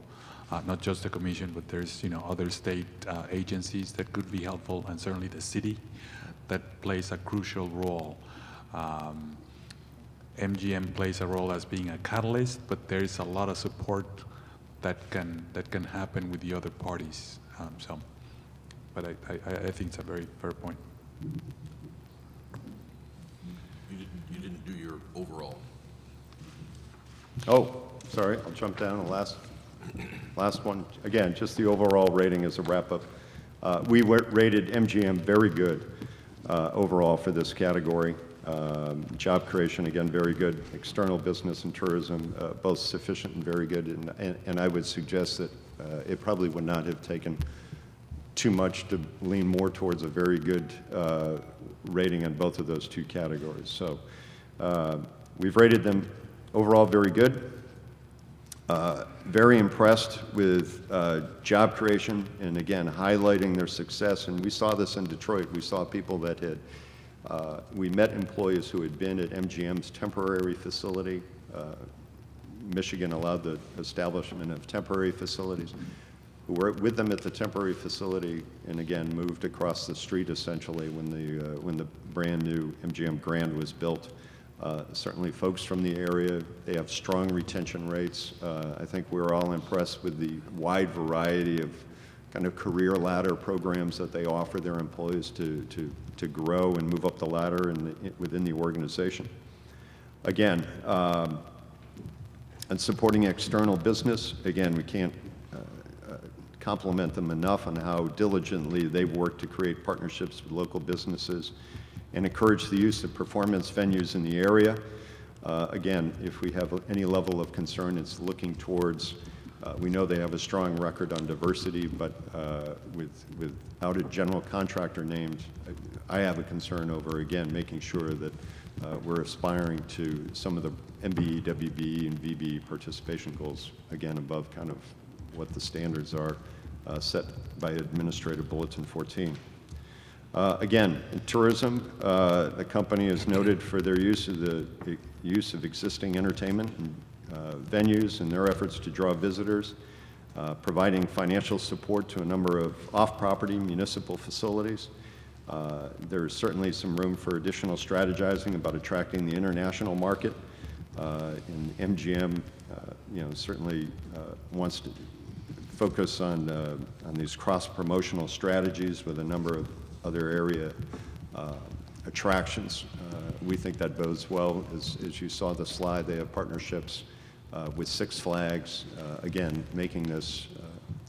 Not just the commission, but there's, you know, other state agencies that could be helpful, and certainly the city that plays a crucial role. MGM plays a role as being a catalyst, but there is a lot of support that can happen with the other parties. But I think it's a very fair point. You didn't do your overall. Oh, sorry, I'll jump down. The last one. Again, just the overall rating as a wrap-up. We rated MGM very good overall for this category. Job creation, again, very good. External business and tourism, both sufficient and very good. And I would suggest that it probably would not have taken too much to lean more towards a very good rating in both of those two categories. So we've rated them overall very good. Very impressed with job creation, and again, highlighting their success. And we saw this in Detroit. We saw people that had, we met employees who had been at MGM's temporary facility. Michigan allowed the establishment of temporary facilities, who were with them at the temporary facility, and again, moved across the street essentially when the brand new MGM Grand was built. Certainly folks from the area, they have strong retention rates. I think we're all impressed with the wide variety of kind of career ladder programs that they offer their employees to grow and move up the ladder within the organization. Again, and supporting external business, again, we can't compliment them enough on how diligently they've worked to create partnerships with local businesses and encourage the use of performance venues in the area. Again, if we have any level of concern, it's looking towards, we know they have a strong record on diversity, but without a general contractor named, I have a concern over, again, making sure that we're aspiring to some of the MBE, WBE, and VBE participation goals, again, above kind of what the standards are set by Administrative Bulletin 14. Again, in tourism, the company is noted for their use of existing entertainment venues and their efforts to draw visitors, providing financial support to a number of off-property municipal facilities. There's certainly some room for additional strategizing about attracting the international market. And MGM, certainly wants to focus on these cross-promotional strategies with a number of other area attractions. We think that bodes well. As you saw the slide, they have partnerships with Six Flags, again, making this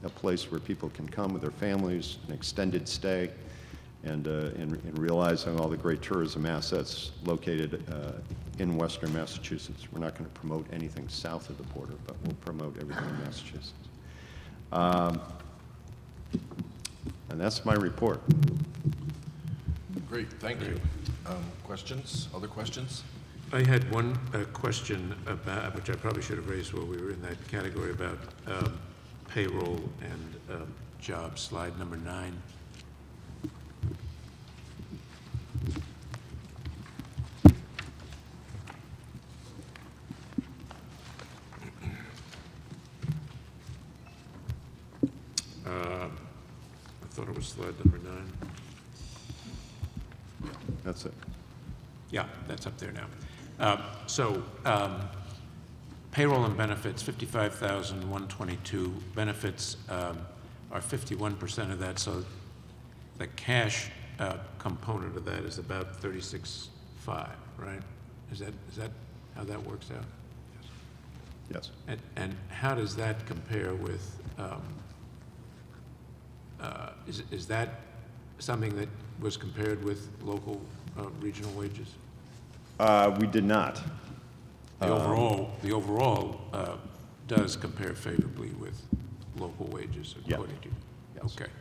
a place where people can come with their families, an extended stay, and realizing all the great tourism assets located in Western Massachusetts. We're not going to promote anything south of the border, but we'll promote everything in Massachusetts. And that's my report. Great, thank you. Questions? Other questions? I had one question about, which I probably should have raised while we were in that category, about payroll and jobs, slide number 9. I thought it was slide number 9. That's it. Yeah, that's up there now. Payroll and benefits, $55,122. Benefits are 51% of that, so the cash component of that is about 36.5, right? Is that how that works out? Yes. And how does that compare with? Is that something that was compared with local regional wages? We did not. The overall does compare favorably with local wages, according to you? Yes. Okay.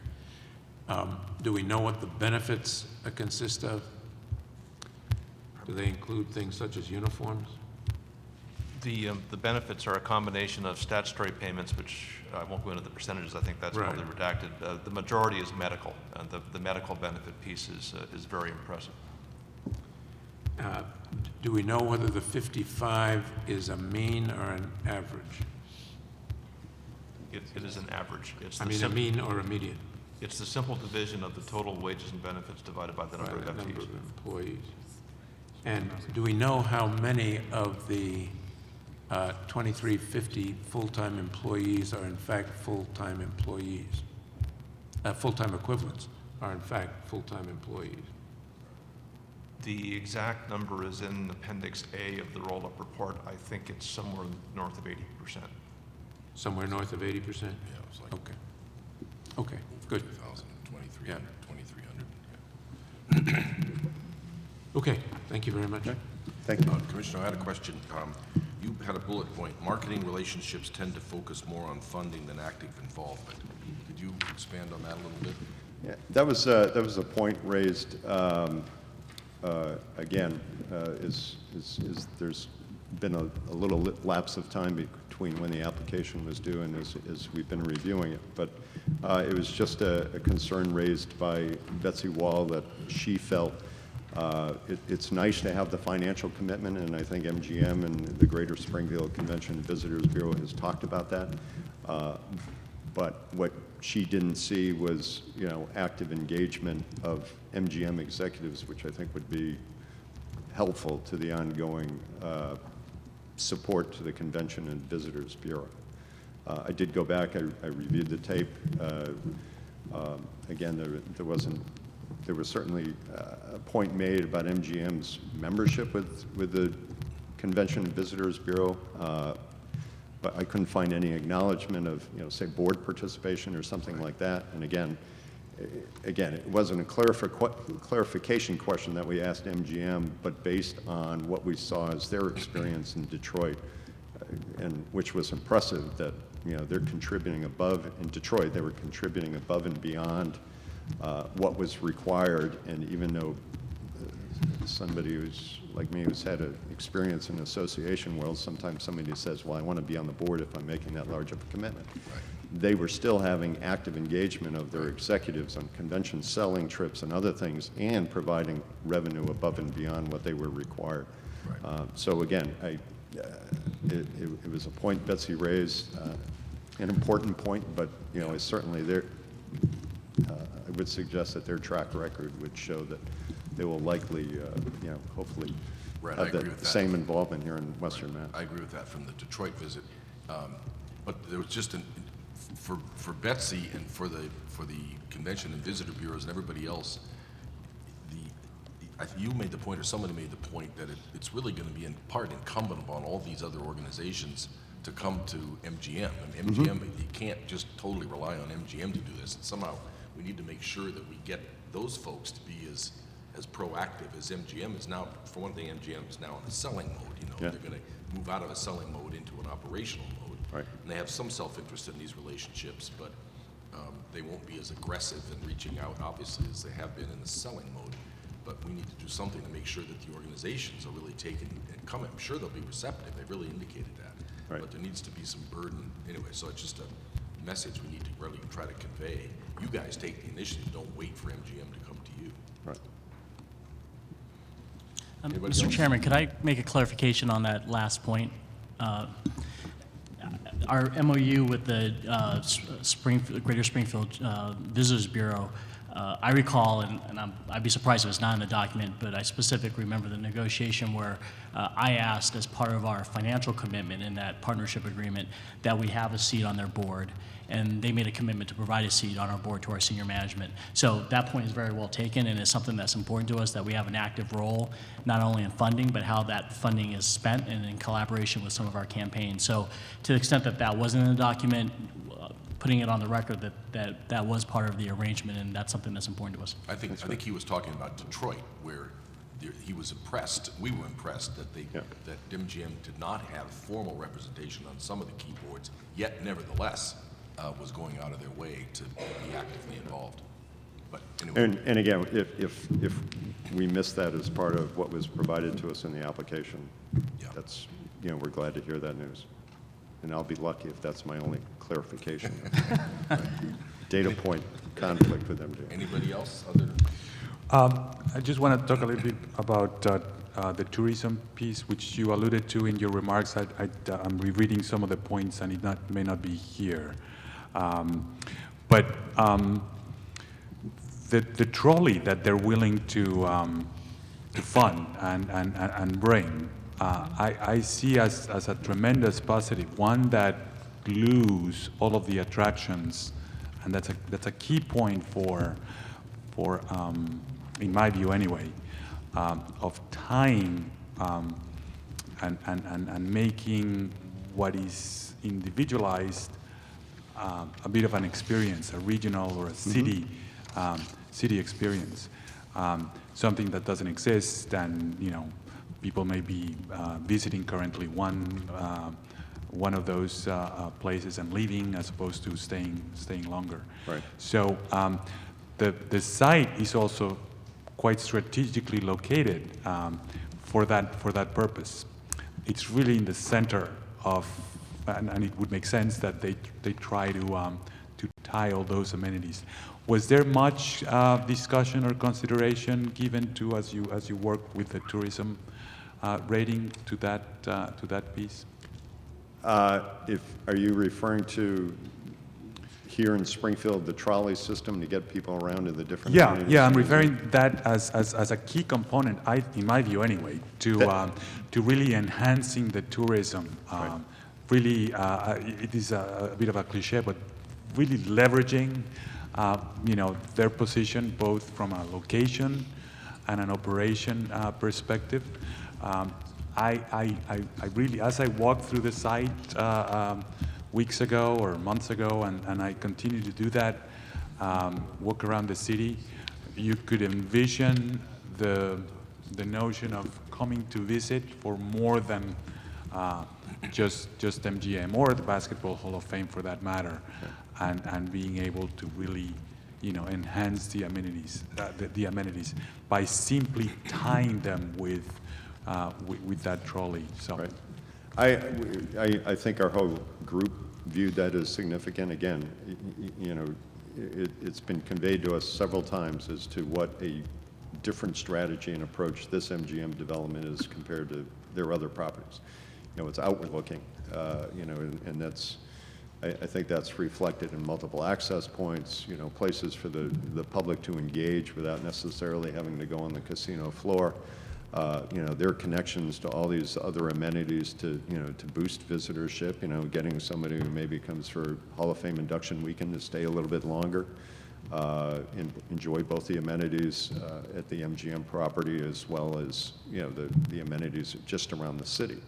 Do we know what the benefits consist of? Do they include things such as uniforms? The benefits are a combination of statutory payments, which I won't go into the percentages. I think that's Right. probably redacted. The majority is medical, and the medical benefit piece is very impressive. Do we know whether the 55 is a mean or an average? It is an average. It's I the mean, a mean or a median? It's the simple division of the total wages and benefits divided by the number of By the number FTEs. of employees. And do we know how many of the 2350 full-time employees are in fact full-time employees? Full-time equivalents are in fact full-time employees? The exact number is in Appendix A of the roll-up report. I think it's somewhere north of 80%. Somewhere north of 80%? Yeah, it was like Okay. Okay, good. 2,000, 2,300, Yeah. 2,300. Okay, thank you very much. Okay. Thank you. Commissioner, I had a question. You had a bullet point. Marketing relationships tend to focus more on funding than active involvement. Could you expand on that a little bit? Yeah, that was a point raised, again, is there's been a little lapse of time between when the application was due and as we've been reviewing it. But it was just a concern raised by Betsy Wall that she felt it's nice to have the financial commitment, and I think MGM and the Greater Springfield Convention and Visitors Bureau has talked about that. But what she didn't see was, active engagement of MGM executives, which I think would be helpful to the ongoing support to the Convention and Visitors Bureau. I did go back, I reviewed the tape. Again, there was certainly a point made about MGM's membership with the Convention and Visitors Bureau, but I couldn't find any acknowledgement of, say, board participation or something like that. And again, it wasn't a clarification question that we asked MGM, but based on what we saw as their experience in Detroit, and which was impressive that, they're contributing above, in Detroit, they were contributing above and beyond what was required. And even though somebody who's like me, who's had an experience in the association world, sometimes somebody says, well, I want to be on the board if I'm making that large of a commitment. Right. They were still having active engagement of their executives on convention selling trips and other things, and providing revenue above and beyond what they were required. Right. So again, it was a point Betsy raised, an important point, but it's certainly there. I would suggest that their track record would show that they will likely, hopefully Right, have the same involvement here in Western Mass. I agree with that from the Detroit visit. But there was just for Betsy and for the Convention and Visitor Bureaus and everybody else, you made the point, or somebody made the point, that it's really going to be in part incumbent upon all these other organizations to come to MGM. And MGM, you can't just totally rely on MGM to do this. And somehow we need to make sure that we get those folks to be as proactive as MGM is now. For one thing, MGM is now in a selling mode. They're going to move out of a selling mode into an operational mode. Right. And they have some self-interest in these relationships, but they won't be as aggressive in reaching out, obviously, as they have been in the selling mode. But we need to do something to make sure that the organizations are really taking and coming. I'm sure they'll be receptive. They've really indicated that. Right. But there needs to be some burden. Anyway, so it's just a message we need to really try to convey. You guys take the initiative. Don't wait for MGM to come to you. Right. Mr. Chairman, could I make a clarification on that last point? Our MOU with the Greater Springfield Visitors Bureau, I recall, and I'd be surprised if it's not in the document, but I specifically remember the negotiation where I asked, as part of our financial commitment in that partnership agreement, that we have a seat on their board, and they made a commitment to provide a seat on our board to our senior management. So that point is very well taken, and it's something that's important to us, that we have an active role, not only in funding, but how that funding is spent, and in collaboration with some of our campaigns. So to the extent that that wasn't in the document, putting it on the record that was part of the arrangement, and that's something that's important to us. I think he was talking about Detroit, where he was impressed. We were impressed that that MGM did not have formal representation on some of the key boards, yet nevertheless was going out of their way to be actively involved. But anyway. And again, if we missed that as part of what was provided to us in the application, that's we're glad to hear that news. And I'll be lucky if that's my only clarification. Data point conflict with MGM. Anybody else other than? I just want to talk a little bit about the tourism piece, which you alluded to in your remarks. I'm rereading some of the points, and it may not be here. But the trolley that they're willing to fund and bring, I see as a tremendous positive, one that glues all of the attractions, and that's a key point for in my view anyway, of tying and making what is individualized a bit of an experience, a regional or a city city experience, something that doesn't exist, and people may be visiting currently one of those places and leaving as opposed to staying longer. Right. So the site is also quite strategically located for that purpose. It's really in the center of, and it would make sense that they try to tie all those amenities. Was there much discussion or consideration given to as you work with the tourism rating to that piece? Are you referring to here in Springfield, the trolley system to get people around to the different amenities? Yeah, I'm referring that as a key component, in my view anyway, to really enhancing the tourism. Right. Really, it is a bit of a cliche, but really leveraging, their position both from a location and an operation perspective. I really, as I walked through the site weeks ago or months ago, and I continue to do that, walk around the city, you could envision the notion of coming to visit for more than just MGM or the Basketball Hall of Fame for that matter, and being able to really, enhance the amenities, by simply tying them with that trolley. So. Right. I think our whole group viewed that as significant. Again, it's been conveyed to us several times as to what a different strategy and approach this MGM development is compared to their other properties. It's outward looking, and that's, I think that's reflected in multiple access points, places for the public to engage without necessarily having to go on the casino floor. Their connections to all these other amenities to boost visitorship, getting somebody who maybe comes for Hall of Fame induction weekend to stay a little bit longer, and enjoy both the amenities at the MGM property as well as, the amenities just around the city.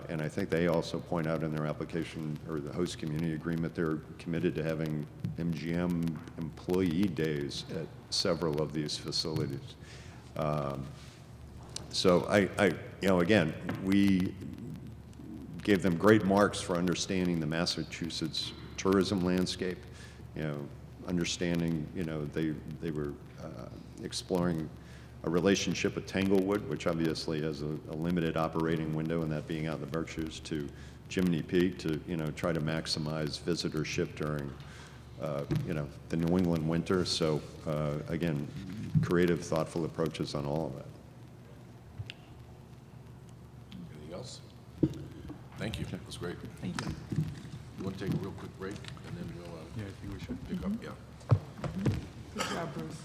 And I think they also point out in their application, or the host community agreement, they're committed to having MGM employee days at several of these facilities. So again, we gave them great marks for understanding the Massachusetts tourism landscape, understanding, they were exploring a relationship with Tanglewood, which obviously has a limited operating window, and that being out in the Berkshires, to Jiminy Peak to, try to maximize visitorship during, the New England winter. So again, creative, thoughtful approaches on all of that. Anything else? Thank you. That was great. Thank you. You want to take a real quick break, and then we'll Yeah, I think we should. pick up? Yeah. Good job, Bruce.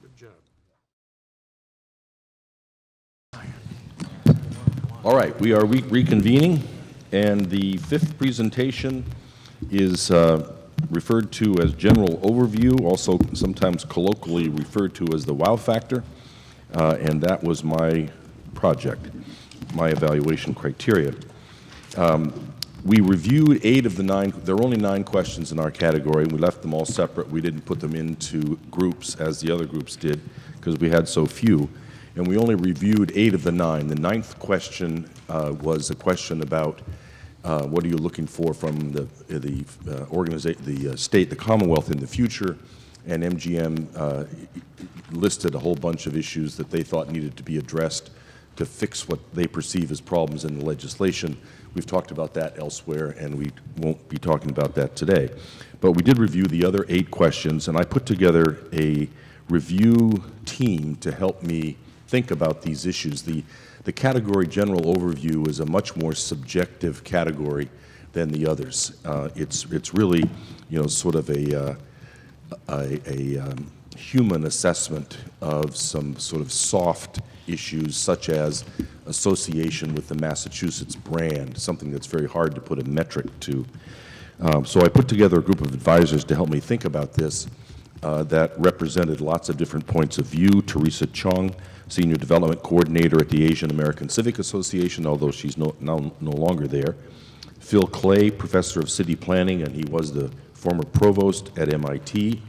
Good job. All right, we are reconvening, and the fifth presentation is referred to as general overview, also sometimes colloquially referred to as the wow factor, and that was my project, my evaluation criteria. We reviewed 8 of the 9, there are only 9 questions in our category, and we left them all separate. We didn't put them into groups as the other groups did because we had so few. And we only reviewed 8 of the 9. The 9th question was a question about what are you looking for from the state, the Commonwealth in the future, and MGM listed a whole bunch of issues that they thought needed to be addressed to fix what they perceive as problems in the legislation. We've talked about that elsewhere, and we won't be talking about that today. But we did review the other 8 questions, and I put together a review team to help me think about these issues. The category general overview is a much more subjective category than the others. It's really, sort of a human assessment of some sort of soft issues, such as association with the Massachusetts brand, something that's very hard to put a metric to. So I put together a group of advisors to help me think about this that represented lots of different points of view. Teresa Chung, Senior Development Coordinator at the Asian American Civic Association, although she's no longer there. Phil Clay, Professor of City Planning, and he was the former Provost at MIT.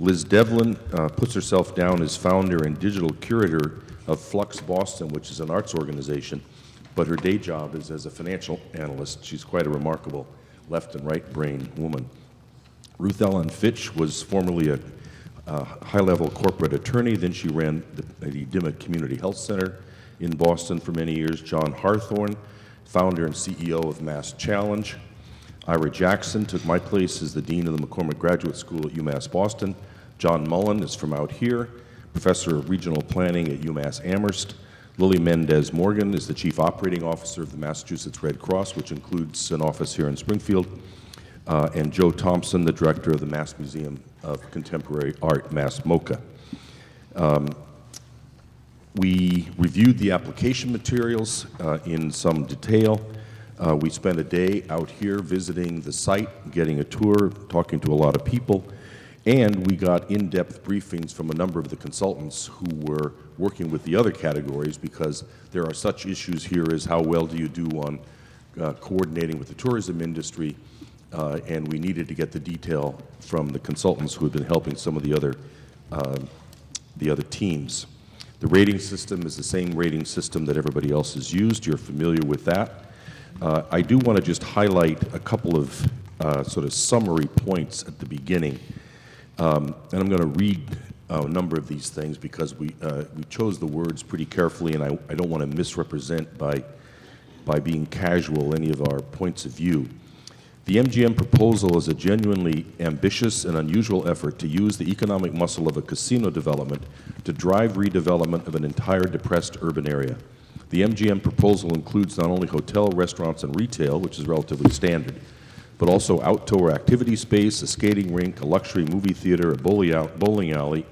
Liz Devlin puts herself down as founder and digital curator of Flux Boston, which is an arts organization, but her day job is as a financial analyst. She's quite a remarkable left and right brain woman. Ruth Ellen Fitch was formerly a high-level corporate attorney. Then she ran the Dimmock Community Health Center in Boston for many years. John Harthorne, founder and CEO of Mass Challenge. Ira Jackson took my place as the dean of the McCormick Graduate School at UMass Boston. John Mullen is from out here, professor of regional planning at UMass Amherst. Lily Mendez Morgan is the chief operating officer of the Massachusetts Red Cross, which includes an office here in Springfield. And Joe Thompson, the director of the Mass Museum of Contemporary Art, Mass MoCA. We reviewed the application materials in some detail. We spent a day out here visiting the site, getting a tour, talking to a lot of people, and we got in-depth briefings from a number of the consultants who were working with the other categories, because there are such issues here as how well do you do on coordinating with the tourism industry, and we needed to get the detail from the consultants who had been helping some of the other teams. The rating system is the same rating system that everybody else has used. You're familiar with that. I do want to just highlight a couple of sort of summary points at the beginning. And I'm going to read a number of these things because we chose the words pretty carefully, and I don't want to misrepresent by being casual any of our points of view. The MGM proposal is a genuinely ambitious and unusual effort to use the economic muscle of a casino development to drive redevelopment of an entire depressed urban area. The MGM proposal includes not only hotel, restaurants, and retail, which is relatively standard, but also outdoor activity space, a skating rink, a luxury movie theater, a bowling alley,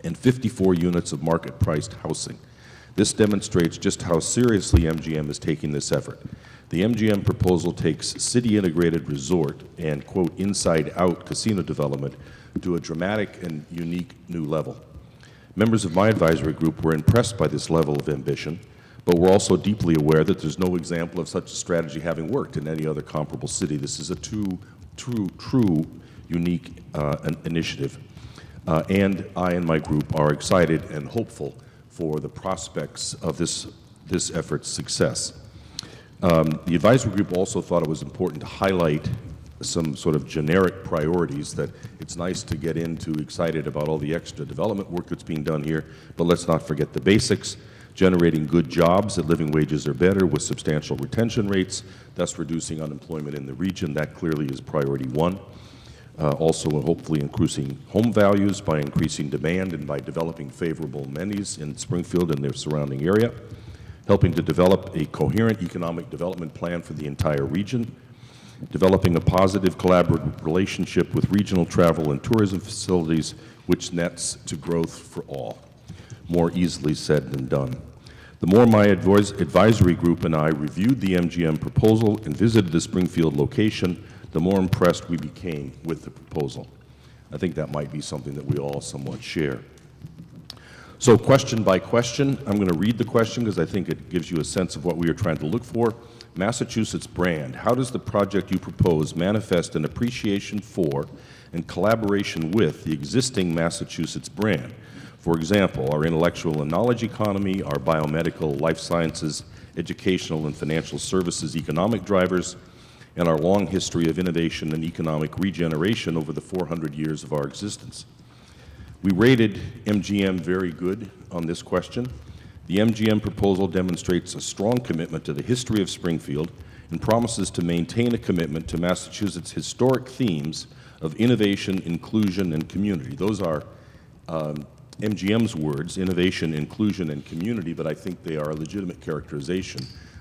and 54 units of market-priced housing. This demonstrates just how seriously MGM is taking this effort. The MGM proposal takes city-integrated resort and, quote, inside-out casino development to a dramatic and unique new level. Members of my advisory group were impressed by this level of ambition, but we're also deeply aware that there's no example of such a strategy having worked in any other comparable city. This is a true unique initiative. And I and my group are excited and hopeful for the prospects of this effort's success. The advisory group also thought it was important to highlight some sort of generic priorities, that it's nice to get into excited about all the extra development work that's being done here, but let's not forget the basics: generating good jobs at living wages or better with substantial retention rates, thus reducing unemployment in the region. That clearly is priority one. Also, hopefully increasing home values by increasing demand and by developing favorable amenities in Springfield and their surrounding area. Helping to develop a coherent economic development plan for the entire region. Developing a positive collaborative relationship with regional travel and tourism facilities, which nets to growth for all. More easily said than done. The more my advisory group and I reviewed the MGM proposal and visited the Springfield location, the more impressed we became with the proposal. I think that might be something that we all somewhat share. So question by question, I'm going to read the question because I think it gives you a sense of what we are trying to look for. Massachusetts brand. How does the project you propose manifest an appreciation for and collaboration with the existing Massachusetts brand? For example, our intellectual and knowledge economy, our biomedical, life sciences, educational and financial services economic drivers, and our long history of innovation and economic regeneration over the 400 years of our existence. We rated MGM very good on this question. The MGM proposal demonstrates a strong commitment to the history of Springfield and promises to maintain a commitment to Massachusetts' historic themes of innovation, inclusion, and community. Those are MGM's words, innovation, inclusion, and community, but I think they are a legitimate characterization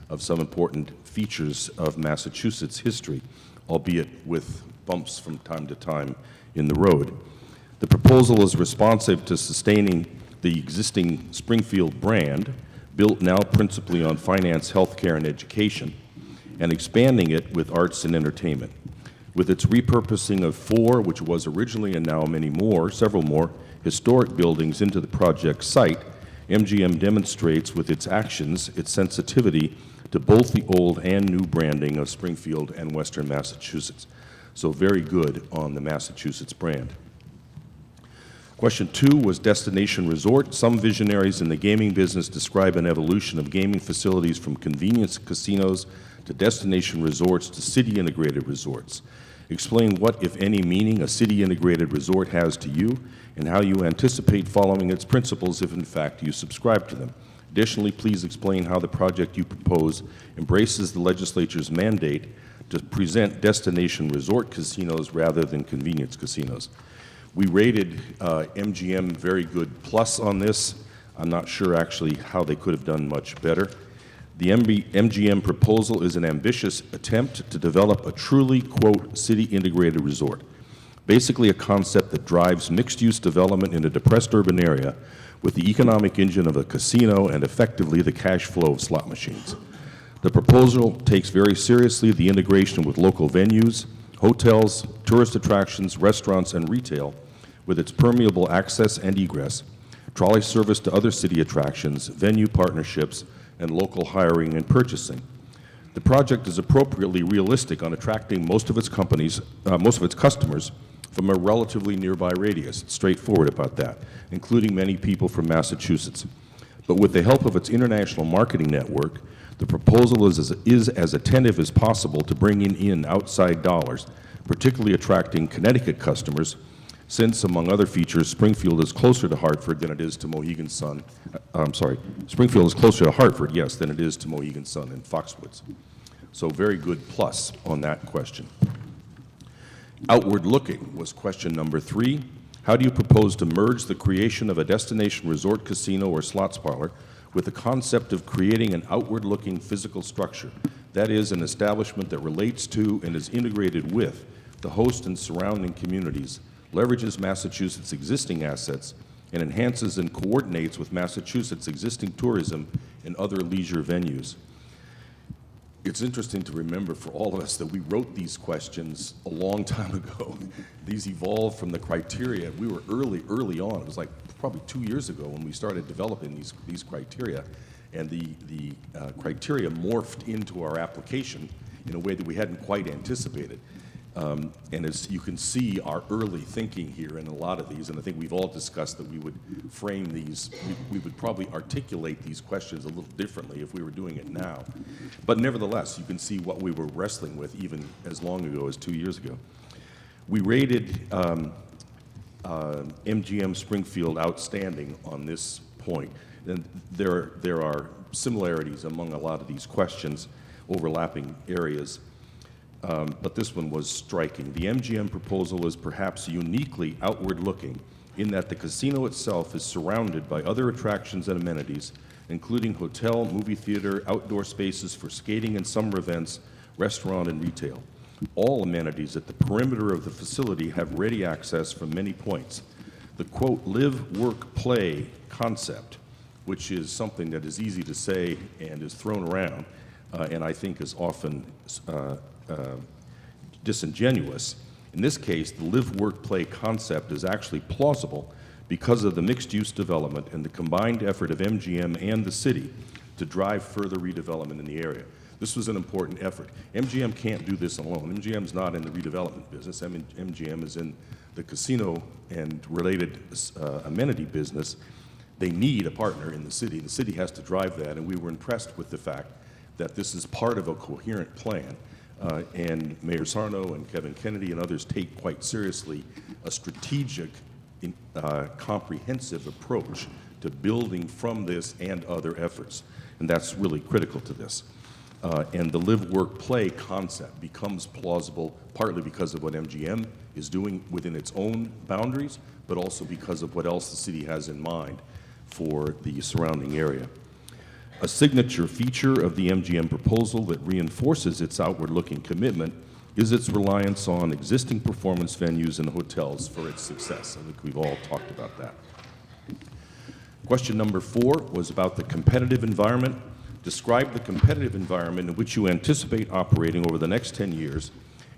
of some important features of Massachusetts' history, albeit with bumps from time to time in the road. The proposal is responsive to sustaining the existing Springfield brand, built now principally on finance, healthcare, and education, and expanding it with arts and entertainment. With its repurposing of 4, which was originally and now several more, historic buildings into the project site, MGM demonstrates with its actions its sensitivity to both the old and new branding of Springfield and Western Massachusetts. So very good on the Massachusetts brand. Question 2 was destination resort. Some visionaries in the gaming business describe an evolution of gaming facilities from convenience casinos to destination resorts to city-integrated resorts. Explain what, if any, meaning a city-integrated resort has to you and how you anticipate following its principles if, in fact, you subscribe to them. Additionally, please explain how the project you propose embraces the legislature's mandate to present destination resort casinos rather than convenience casinos. We rated MGM very good plus on this. I'm not sure actually how they could have done much better. The MGM proposal is an ambitious attempt to develop a truly, quote, city-integrated resort, basically a concept that drives mixed-use development in a depressed urban area with the economic engine of a casino and effectively the cash flow of slot machines. The proposal takes very seriously the integration with local venues, hotels, tourist attractions, restaurants, and retail with its permeable access and egress, trolley service to other city attractions, venue partnerships, and local hiring and purchasing. The project is appropriately realistic on attracting most of its customers from a relatively nearby radius. It's straightforward about that, including many people from Massachusetts. But with the help of its international marketing network, the proposal is as attentive as possible to bringing in outside dollars, particularly attracting Connecticut customers, since, among other features, Springfield is closer to Hartford than it is to Mohegan Sun. Springfield is closer to Hartford, yes, than it is to Mohegan Sun and Foxwoods. So very good plus on that question. Outward looking was question number 3. How do you propose to merge the creation of a destination resort casino or slots parlor with the concept of creating an outward-looking physical structure, that is, an establishment that relates to and is integrated with the host and surrounding communities, leverages Massachusetts' existing assets, and enhances and coordinates with Massachusetts' existing tourism and other leisure venues? It's interesting to remember for all of us that we wrote these questions a long time ago. These evolved from the criteria. We were early on. It was like probably 2 years ago when we started developing these criteria. And the criteria morphed into our application in a way that we hadn't quite anticipated. And as you can see, our early thinking here in a lot of these, and I think we've all discussed that we would frame these, we would probably articulate these questions a little differently if we were doing it now. But nevertheless, you can see what we were wrestling with even as long ago as 2 years ago. We rated MGM Springfield outstanding on this point. And there are similarities among a lot of these questions, overlapping areas. But this one was striking. The MGM proposal is perhaps uniquely outward-looking in that the casino itself is surrounded by other attractions and amenities, including hotel, movie theater, outdoor spaces for skating and summer events, restaurant, and retail. All amenities at the perimeter of the facility have ready access from many points. The, quote, live, work, play concept, which is something that is easy to say and is thrown around, and I think is often disingenuous. In this case, the live, work, play concept is actually plausible because of the mixed-use development and the combined effort of MGM and the city to drive further redevelopment in the area. This was an important effort. MGM can't do this alone. MGM's not in the redevelopment business. MGM is in the casino and related amenity business. They need a partner in the city. The city has to drive that, and we were impressed with the fact that this is part of a coherent plan. And Mayor Sarno and Kevin Kennedy and others take quite seriously a strategic, comprehensive approach to building from this and other efforts. And that's really critical to this. And the live, work, play concept becomes plausible partly because of what MGM is doing within its own boundaries, but also because of what else the city has in mind for the surrounding area. A signature feature of the MGM proposal that reinforces its outward-looking commitment is its reliance on existing performance venues and hotels for its success. I think we've all talked about that. Question number 4 was about the competitive environment. Describe the competitive environment in which you anticipate operating over the next 10 years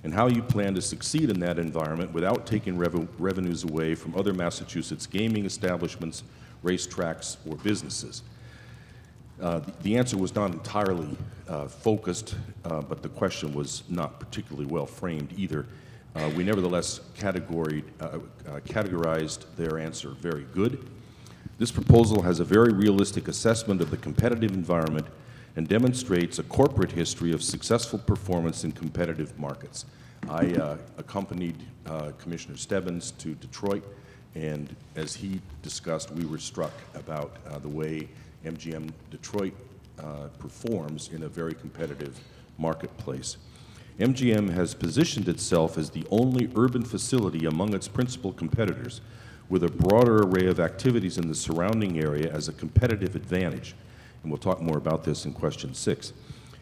and how you plan to succeed in that environment without taking revenues away from other Massachusetts gaming establishments, racetracks, or businesses. The answer was not entirely focused, but the question was not particularly well framed either. We nevertheless categorized their answer very good. This proposal has a very realistic assessment of the competitive environment and demonstrates a corporate history of successful performance in competitive markets. I accompanied Commissioner Stebbins to Detroit, and as he discussed, we were struck about the way MGM Detroit performs in a very competitive marketplace. MGM has positioned itself as the only urban facility among its principal competitors, with a broader array of activities in the surrounding area as a competitive advantage. And we'll talk more about this in question 6.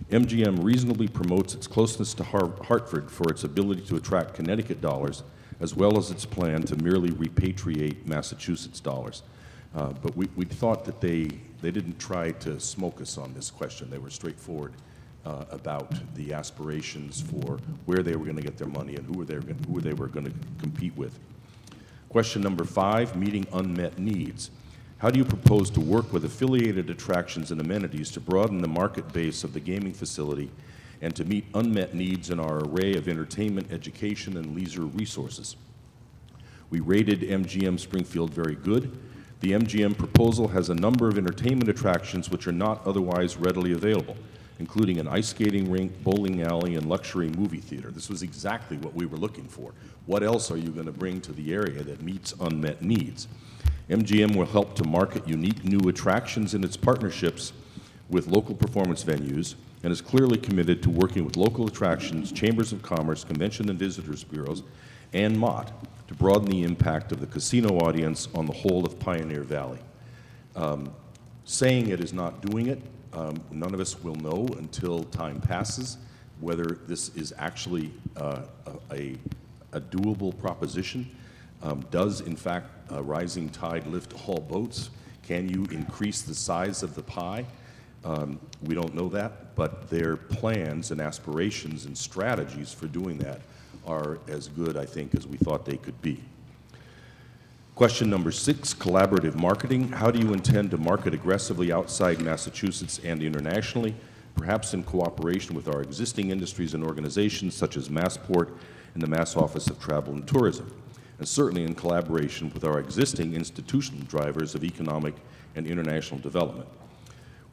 MGM reasonably promotes its closeness to Hartford for its ability to attract Connecticut dollars, as well as its plan to merely repatriate Massachusetts dollars. But we thought that they didn't try to smoke us on this question. They were straightforward about the aspirations for where they were going to get their money and who they were going to compete with. Question number 5, meeting unmet needs. How do you propose to work with affiliated attractions and amenities to broaden the market base of the gaming facility and to meet unmet needs in our array of entertainment, education, and leisure resources? We rated MGM Springfield very good. The MGM proposal has a number of entertainment attractions which are not otherwise readily available, including an ice skating rink, bowling alley, and luxury movie theater. This was exactly what we were looking for. What else are you going to bring to the area that meets unmet needs? MGM will help to market unique new attractions in its partnerships with local performance venues and is clearly committed to working with local attractions, chambers of commerce, convention and visitors bureaus, and MOT to broaden the impact of the casino audience on the whole of Pioneer Valley. Saying it is not doing it, none of us will know until time passes whether this is actually a doable proposition. Does, in fact, a rising tide lift all boats? Can you increase the size of the pie? We don't know that, but their plans and aspirations and strategies for doing that are as good, I think, as we thought they could be. Question number 6, collaborative marketing. How do you intend to market aggressively outside Massachusetts and internationally, perhaps in cooperation with our existing industries and organizations such as Massport and the Mass Office of Travel and Tourism, and certainly in collaboration with our existing institutional drivers of economic and international development?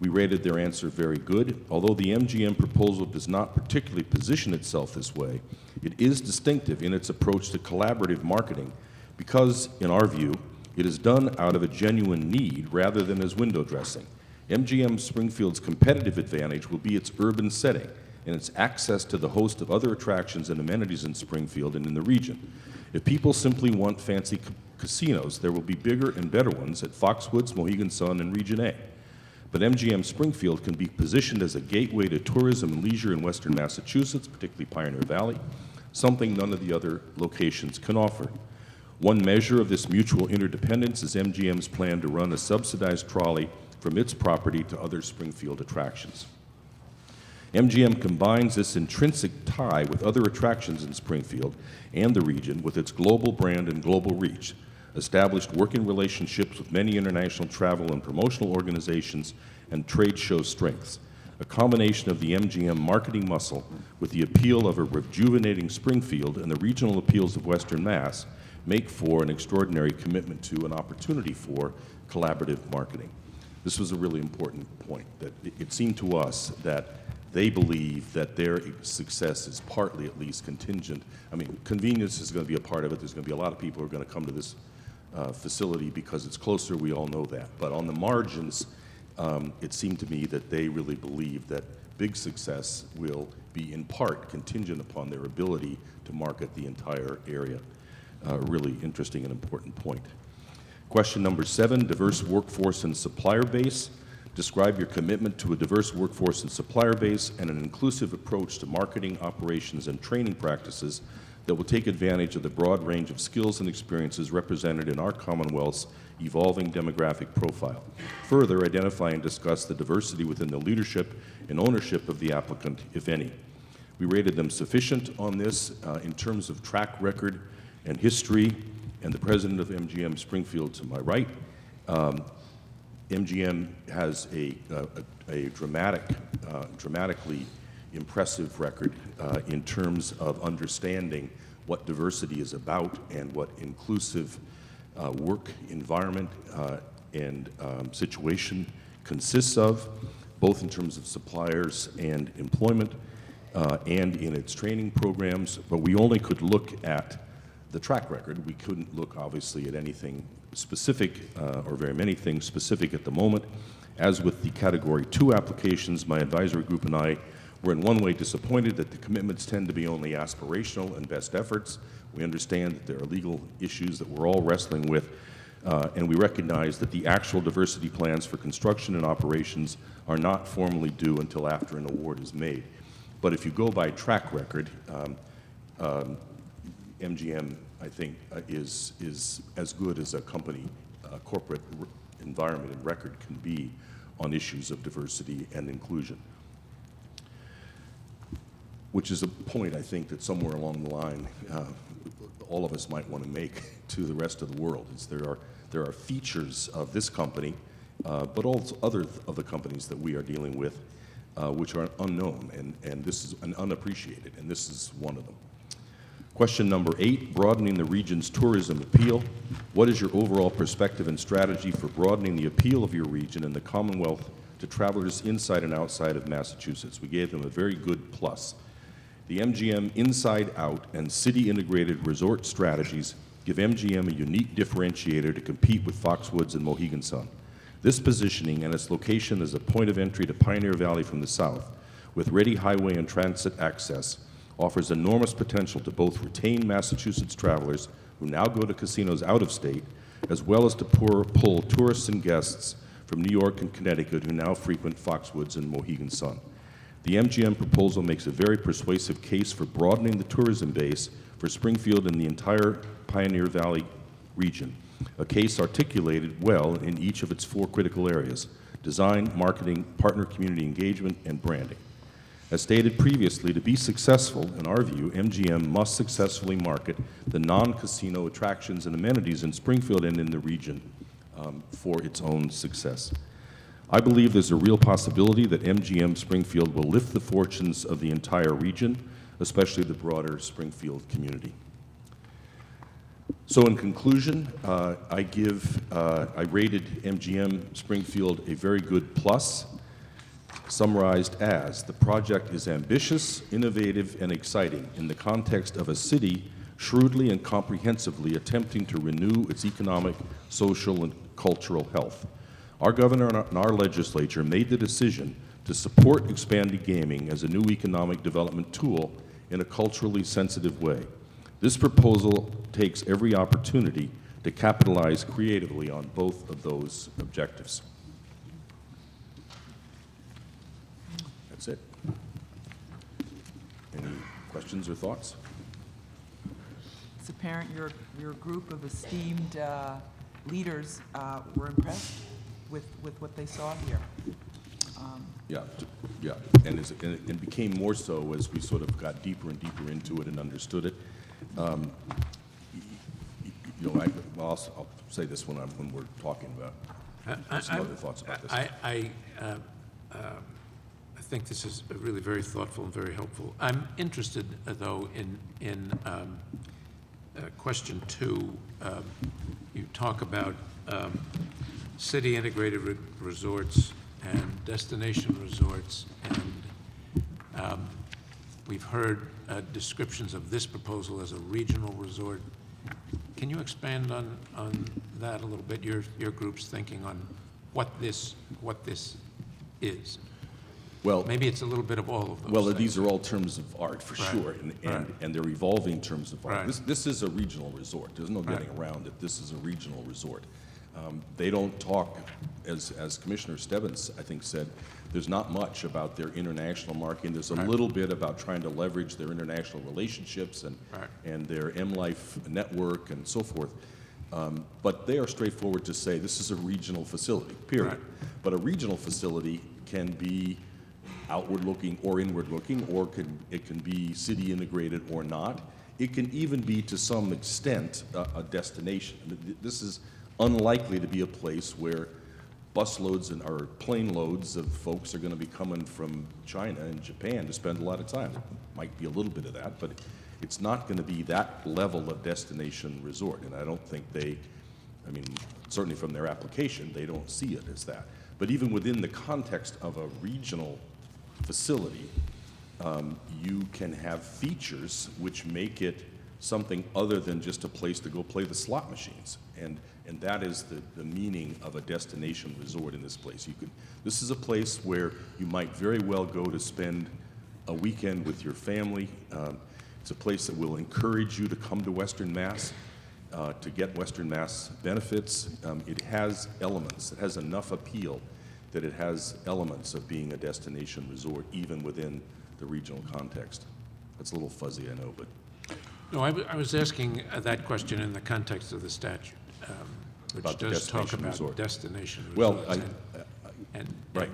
We rated their answer very good. Although the MGM proposal does not particularly position itself this way, it is distinctive in its approach to collaborative marketing because, in our view, it is done out of a genuine need rather than as window dressing. MGM Springfield's competitive advantage will be its urban setting and its access to the host of other attractions and amenities in Springfield and in the region. If people simply want fancy casinos, there will be bigger and better ones at Foxwoods, Mohegan Sun, and Region A. But MGM Springfield can be positioned as a gateway to tourism and leisure in western Massachusetts, particularly Pioneer Valley, something none of the other locations can offer. One measure of this mutual interdependence is MGM's plan to run a subsidized trolley from its property to other Springfield attractions. MGM combines this intrinsic tie with other attractions in Springfield and the region with its global brand and global reach, established working relationships with many international travel and promotional organizations, and trade show strengths. A combination of the MGM marketing muscle with the appeal of a rejuvenating Springfield and the regional appeals of Western Mass make for an extraordinary commitment to an opportunity for collaborative marketing. This was a really important point, that it seemed to us that they believe that their success is partly at least contingent. I mean, convenience is going to be a part of it. There's going to be a lot of people who are going to come to this facility because it's closer, we all know that. But on the margins, it seemed to me that they really believe that big success will be in part contingent upon their ability to market the entire area. Really interesting and important point. Question number 7, diverse workforce and supplier base. Describe your commitment to a diverse workforce and supplier base and an inclusive approach to marketing, operations, and training practices that will take advantage of the broad range of skills and experiences represented in our Commonwealth's evolving demographic profile. Further, identify and discuss the diversity within the leadership and ownership of the applicant, if any. We rated them sufficient on this in terms of track record and history, and the president of MGM Springfield to my right. MGM has a dramatically impressive record in terms of understanding what diversity is about and what inclusive work environment and situation consists of, both in terms of suppliers and employment, and in its training programs. But we only could look at the track record. We couldn't look, obviously, at anything specific, or very many things specific at the moment. As with the Category 2 applications, my advisory group and I were in one way disappointed that the commitments tend to be only aspirational and best efforts. We understand that there are legal issues that we're all wrestling with, and we recognize that the actual diversity plans for construction and operations are not formally due until after an award is made. But if you go by track record, MGM, I think, is as good as a company, corporate environment and record can be on issues of diversity and inclusion. Which is a point, I think, that somewhere along the line, all of us might want to make to the rest of the world. Is there are features of this company, but also other of the companies that we are dealing with, which are unknown, and this is unappreciated, and this is one of them. Question number 8, broadening the region's tourism appeal. What is your overall perspective and strategy for broadening the appeal of your region and the Commonwealth to travelers inside and outside of Massachusetts? We gave them a very good plus. The MGM Inside Out and City Integrated Resort strategies give MGM a unique differentiator to compete with Foxwoods and Mohegan Sun. This positioning and its location as a point of entry to Pioneer Valley from the south, with ready highway and transit access, offers enormous potential to both retain Massachusetts travelers who now go to casinos out of state, as well as to pull tourists and guests from New York and Connecticut who now frequent Foxwoods and Mohegan Sun. The MGM proposal makes a very persuasive case for broadening the tourism base for Springfield and the entire Pioneer Valley region, a case articulated well in each of its 4 critical areas: design, marketing, partner community engagement, and branding. As stated previously, to be successful, in our view, MGM must successfully market the non-casino attractions and amenities in Springfield and in the region for its own success. I believe there's a real possibility that MGM Springfield will lift the fortunes of the entire region, especially the broader Springfield community. So in conclusion, I rated MGM Springfield a very good plus, summarized as: the project is ambitious, innovative, and exciting in the context of a city shrewdly and comprehensively attempting to renew its economic, social, and cultural health. Our governor and our legislature made the decision to support expanded gaming as a new economic development tool in a culturally sensitive way. This proposal takes every opportunity to capitalize creatively on both of those objectives. That's it. Any questions or thoughts? It's apparent your group of esteemed leaders were impressed with what they saw here. Yeah, and it became more so as we sort of got deeper and deeper into it and understood it. I'll say this when we're talking about some other thoughts about this. I think this is really very thoughtful and very helpful. I'm interested, though, in question 2. You talk about city integrated resorts and destination resorts, and we've heard descriptions of this proposal as a regional resort. Can you expand on that a little bit? Your group's thinking on what this is. Well, maybe it's a little bit of all of those. Well, things. these are all terms of art for sure, and they're evolving terms of art. Right. This is a regional resort. There's no getting around it. This is a regional resort. They don't talk, as Commissioner Stebbins, I think, said, there's not much about their international marketing. There's a little bit about trying to leverage their international relationships and their M-Life network and so forth. But they are straightforward to say this is a regional facility, period. Right. But a regional facility can be outward-looking or inward-looking, or it can be city-integrated or not. It can even be, to some extent, a destination. This is unlikely to be a place where busloads or plane loads of folks are going to be coming from China and Japan to spend a lot of time. There might be a little bit of that, but it's not going to be that level of destination resort, and I don't think I mean, certainly from their application, they don't see it as that. But even within the context of a regional facility, you can have features which make it something other than just a place to go play the slot machines. And that is the meaning of a destination resort in this place. This is a place where you might very well go to spend a weekend with your family. It's a place that will encourage you to come to Western Mass, to get Western Mass benefits. It has elements, it has enough appeal that it has elements of being a destination resort, even within the regional context. That's a little fuzzy, I know, but. No, I was asking that question in the context of the statute, which About the does talk destination about resort. destination Well, resorts. Right.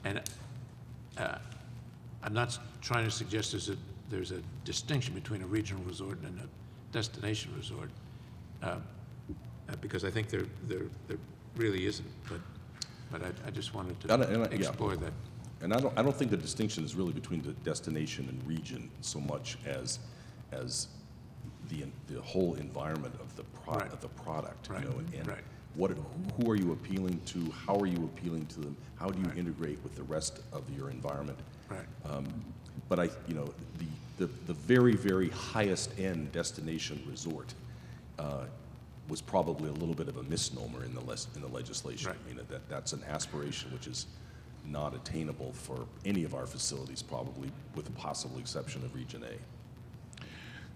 And I'm not trying to suggest there's a distinction between a regional resort and a destination resort, because I think there really isn't, but I just wanted to explore that. And I don't think the distinction is really between the destination and region so much as the whole environment of the Right. product, Right. you know, and Right. who are you appealing to? How are you appealing to them? How do you integrate with the rest of your environment? Right. But the very, very highest end destination resort was probably a little bit of a misnomer in the legislation. Right. I mean, that's an aspiration which is not attainable for any of our facilities, probably, with the possible exception of Region A.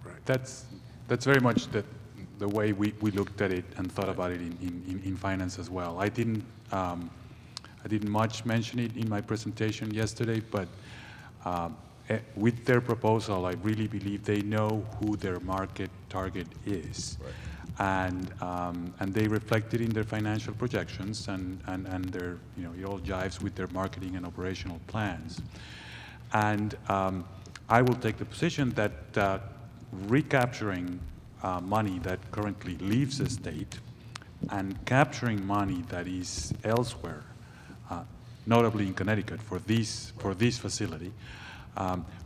Right. That's very much the way we looked at it and thought about it in finance as well. I didn't much mention it in my presentation yesterday, but with their proposal, I really believe they know who their market target is. Right. And they reflect it in their financial projections, and their, you know, it all jives with their marketing and operational plans. And I will take the position that recapturing money that currently leaves the state and capturing money that is elsewhere, notably in Connecticut for this facility,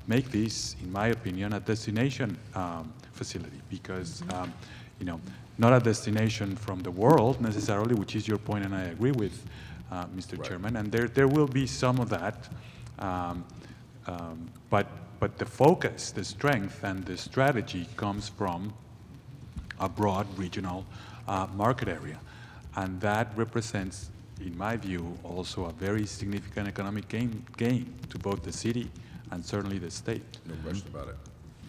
make this, in my opinion, a destination facility, because you know, not a destination from the world necessarily, which is your point, and I agree with Mr. Right. Chairman, and there will be some of that, but the focus, the strength, and the strategy comes from a broad regional market area, and that represents, in my view, also a very significant economic gain to both the city and certainly the state. No question about it.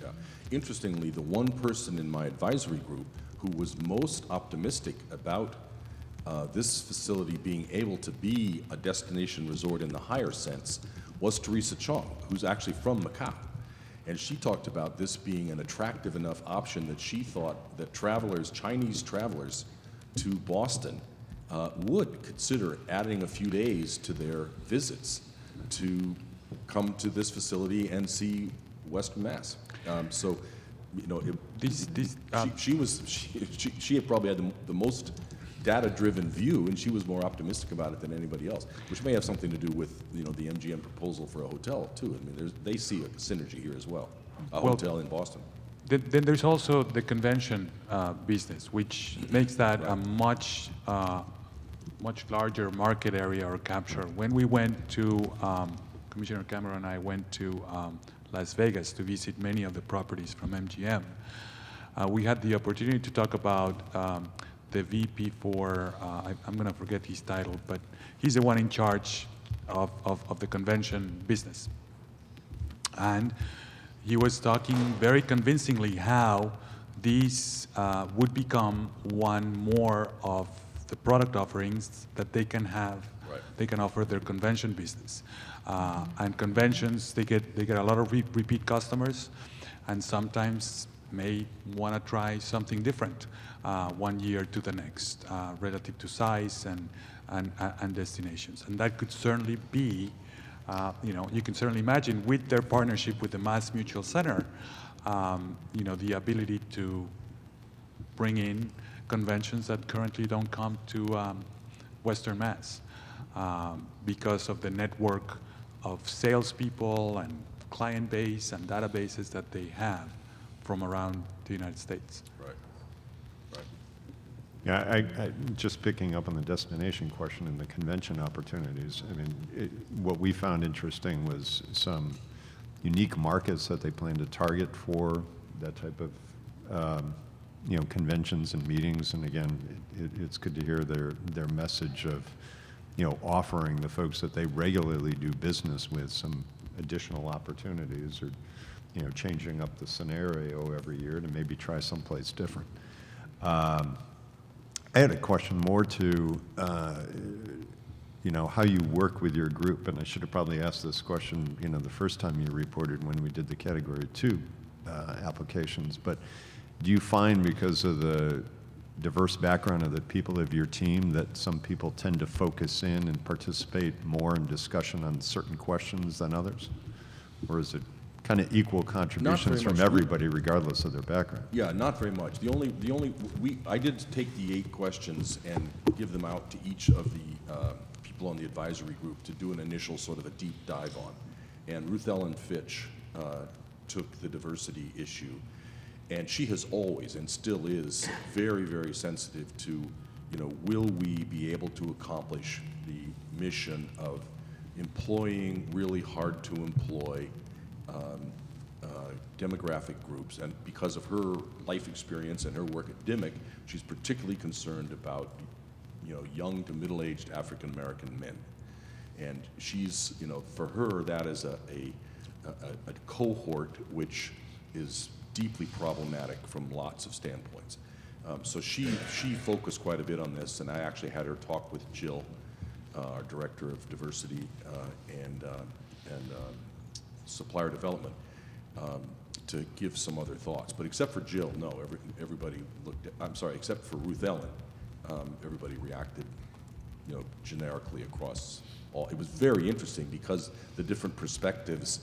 Yeah. Interestingly, the one person in my advisory group who was most optimistic about this facility being able to be a destination resort in the higher sense was Teresa Chong, who's actually from Macau. And she talked about this being an attractive enough option that she thought that travelers, Chinese travelers to Boston, would consider adding a few days to their visits to come to this facility and see Western Mass. So, you know, she had probably had the most data-driven view, and she was more optimistic about it than anybody else, which may have something to do with, you know, the MGM proposal for a hotel too. I mean, they see a synergy here as well, hotel in Boston. Then there's also the convention business, which makes that a much larger market area or capture. When we went to, Commissioner Cameron and I went to Las Vegas to visit many of the properties from MGM, we had the opportunity to talk about the VP for, I'm going to forget his title, but he's the one in charge of the convention business. And he was talking very convincingly how these would become one more of the product offerings that they can have. Right. They can offer their convention business. And conventions, they get a lot of repeat customers, and sometimes may want to try something different one year to the next, relative to size and destinations. And that could certainly be, you know, you can certainly imagine with their partnership with the Mass Mutual Center, you know, the ability to bring in conventions that currently don't come to Western Mass because of the network of salespeople and client base and databases that they have from around the United States. Right. Right. Yeah, just picking up on the destination question and the convention opportunities, I mean, what we found interesting was some unique markets that they plan to target for that type of, conventions and meetings. And again, it's good to hear their message of, offering the folks that they regularly do business with some additional opportunities, or, changing up the scenario every year to maybe try someplace different. I had a question more to, how you work with your group, and I should have probably asked this question, the first time you reported when we did the Category 2 applications, but do you find, because of the diverse background of the people of your team, that some people tend to focus in and participate more in discussion on certain questions than others? Or is it kind of equal contributions from much. everybody regardless of their background? Yeah, not very much. I did take the 8 questions and give them out to each of the people on the advisory group to do an initial sort of a deep dive on. And Ruth Ellen Fitch took the diversity issue, and she has always and still is very, very sensitive to, will we be able to accomplish the mission of employing really hard to employ demographic groups. And because of her life experience and her work at DIMIC, she's particularly concerned about, young to middle-aged African-American men. And she's, for her, that is a cohort which is deeply problematic from lots of standpoints. So she focused quite a bit on this, and I actually had her talk with Jill, our Director of Diversity and Supplier Development, to give some other thoughts. But except for Jill, no, everybody looked at, I'm sorry, except for Ruth Ellen, everybody reacted, generically across all. It was very interesting because the different perspectives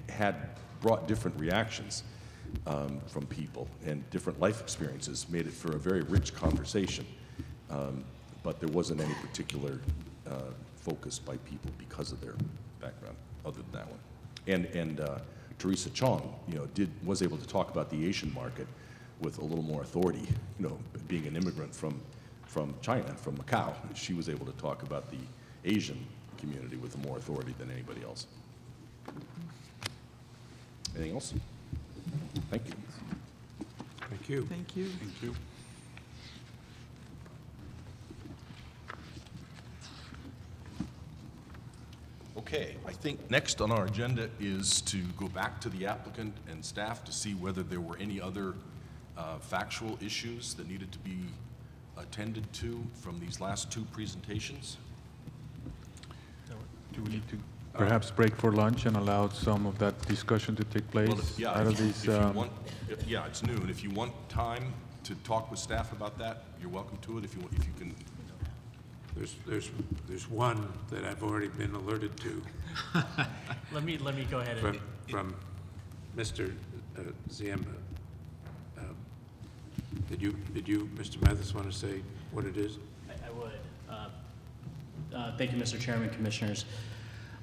had brought different reactions from people, and different life experiences made it for a very rich conversation. But there wasn't any particular focus by people because of their background, other than that one. And Teresa Chong, was able to talk about the Asian market with a little more authority. Being an immigrant from China, from Macau, she was able to talk about the Asian community with more authority than anybody else. Anything else? Thank you. Thank you. Thank you. Thank you. Okay, I think next on our agenda is to go back to the applicant and staff to see whether there were any other factual issues that needed to be attended to from these last 2 presentations. Do we need to perhaps break for lunch and allow some of that discussion to take place out of these? Yeah, it's noon. If you want time to talk with staff about that, you're welcome to it. If you can. There's one that I've already been alerted to Let me go ahead and. from Mr. Ziemba. Did you, Mr. Mathis, want to say what it is? I would. Thank you, Mr. Chairman, Commissioners.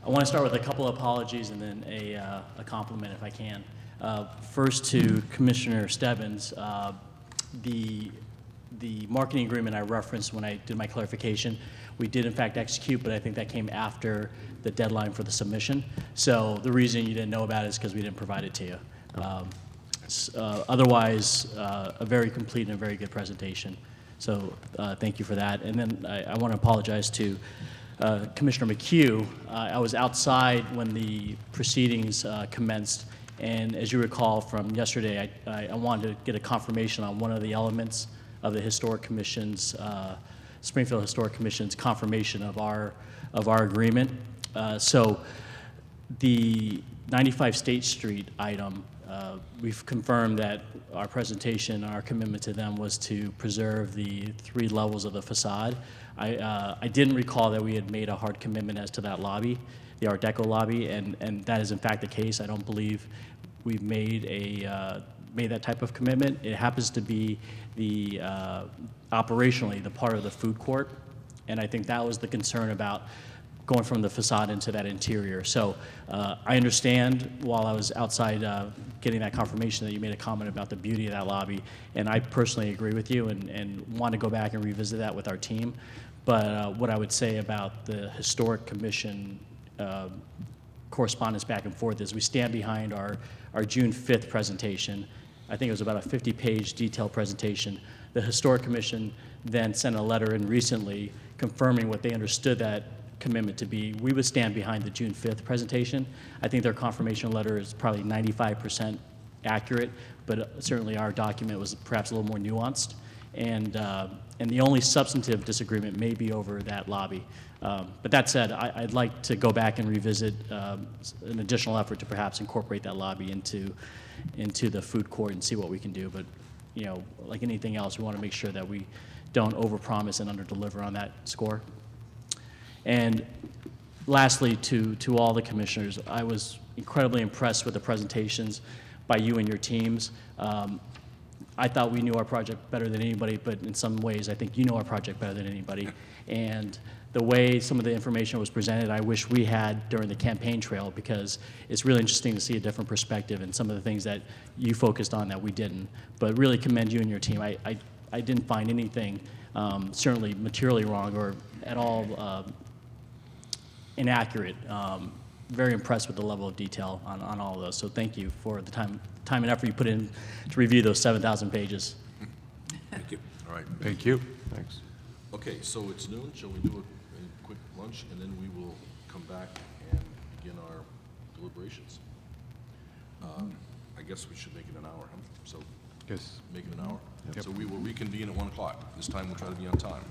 I want to start with a couple of apologies and then a compliment if I can. First to Commissioner Stebbins, the marketing agreement I referenced when I did my clarification, we did in fact execute, but I think that came after the deadline for the submission. So the reason you didn't know about it is because we didn't provide it to you. Otherwise, a very complete and a very good presentation. So thank you for that. And then I want to apologize to Commissioner McHugh. I was outside when the proceedings commenced, and as you recall from yesterday, I wanted to get a confirmation on one of the elements of the Historic Commission's, Springfield Historic Commission's confirmation of our agreement. So the 95 State Street item, we've confirmed that our presentation, our commitment to them was to preserve the 3 levels of the facade. I didn't recall that we had made a hard commitment as to that lobby, the Art Deco lobby, and that is in fact the case. I don't believe we've made that type of commitment. It happens to be the operationally the part of the food court, and I think that was the concern about going from the facade into that interior. So I understand while I was outside getting that confirmation that you made a comment about the beauty of that lobby, and I personally agree with you and want to go back and revisit that with our team. But what I would say about the Historic Commission correspondence back and forth is we stand behind our June 5th presentation. I think it was about a 50-page detailed presentation. The Historic Commission then sent a letter in recently confirming what they understood that commitment to be. We would stand behind the June 5th presentation. I think their confirmation letter is probably 95% accurate, but certainly our document was perhaps a little more nuanced. And the only substantive disagreement may be over that lobby. But that said, I'd like to go back and revisit an additional effort to perhaps incorporate that lobby into the food court and see what we can do. But, you know, like anything else, we want to make sure that we don't overpromise and underdeliver on that score. And lastly, to all the commissioners, I was incredibly impressed with the presentations by you and your teams. I thought we knew our project better than anybody, but in some ways, I think you know our project better than anybody. And the way some of the information was presented, I wish we had during the campaign trail, because it's really interesting to see a different perspective and some of the things that you focused on that we didn't. But really commend you and your team. I didn't find anything certainly materially wrong or at all inaccurate. Very impressed with the level of detail on all of those. So thank you for the time and effort you put in to review those 7,000 pages. Thank you. All right. Thank you. Thanks. Okay, so it's noon. Shall we do a quick lunch, and then we will come back and begin our deliberations? I guess we should make it an hour, huh? So Yes. make it an hour. Yep. So we will reconvene at 1 o'clock. This time we'll try to be on time.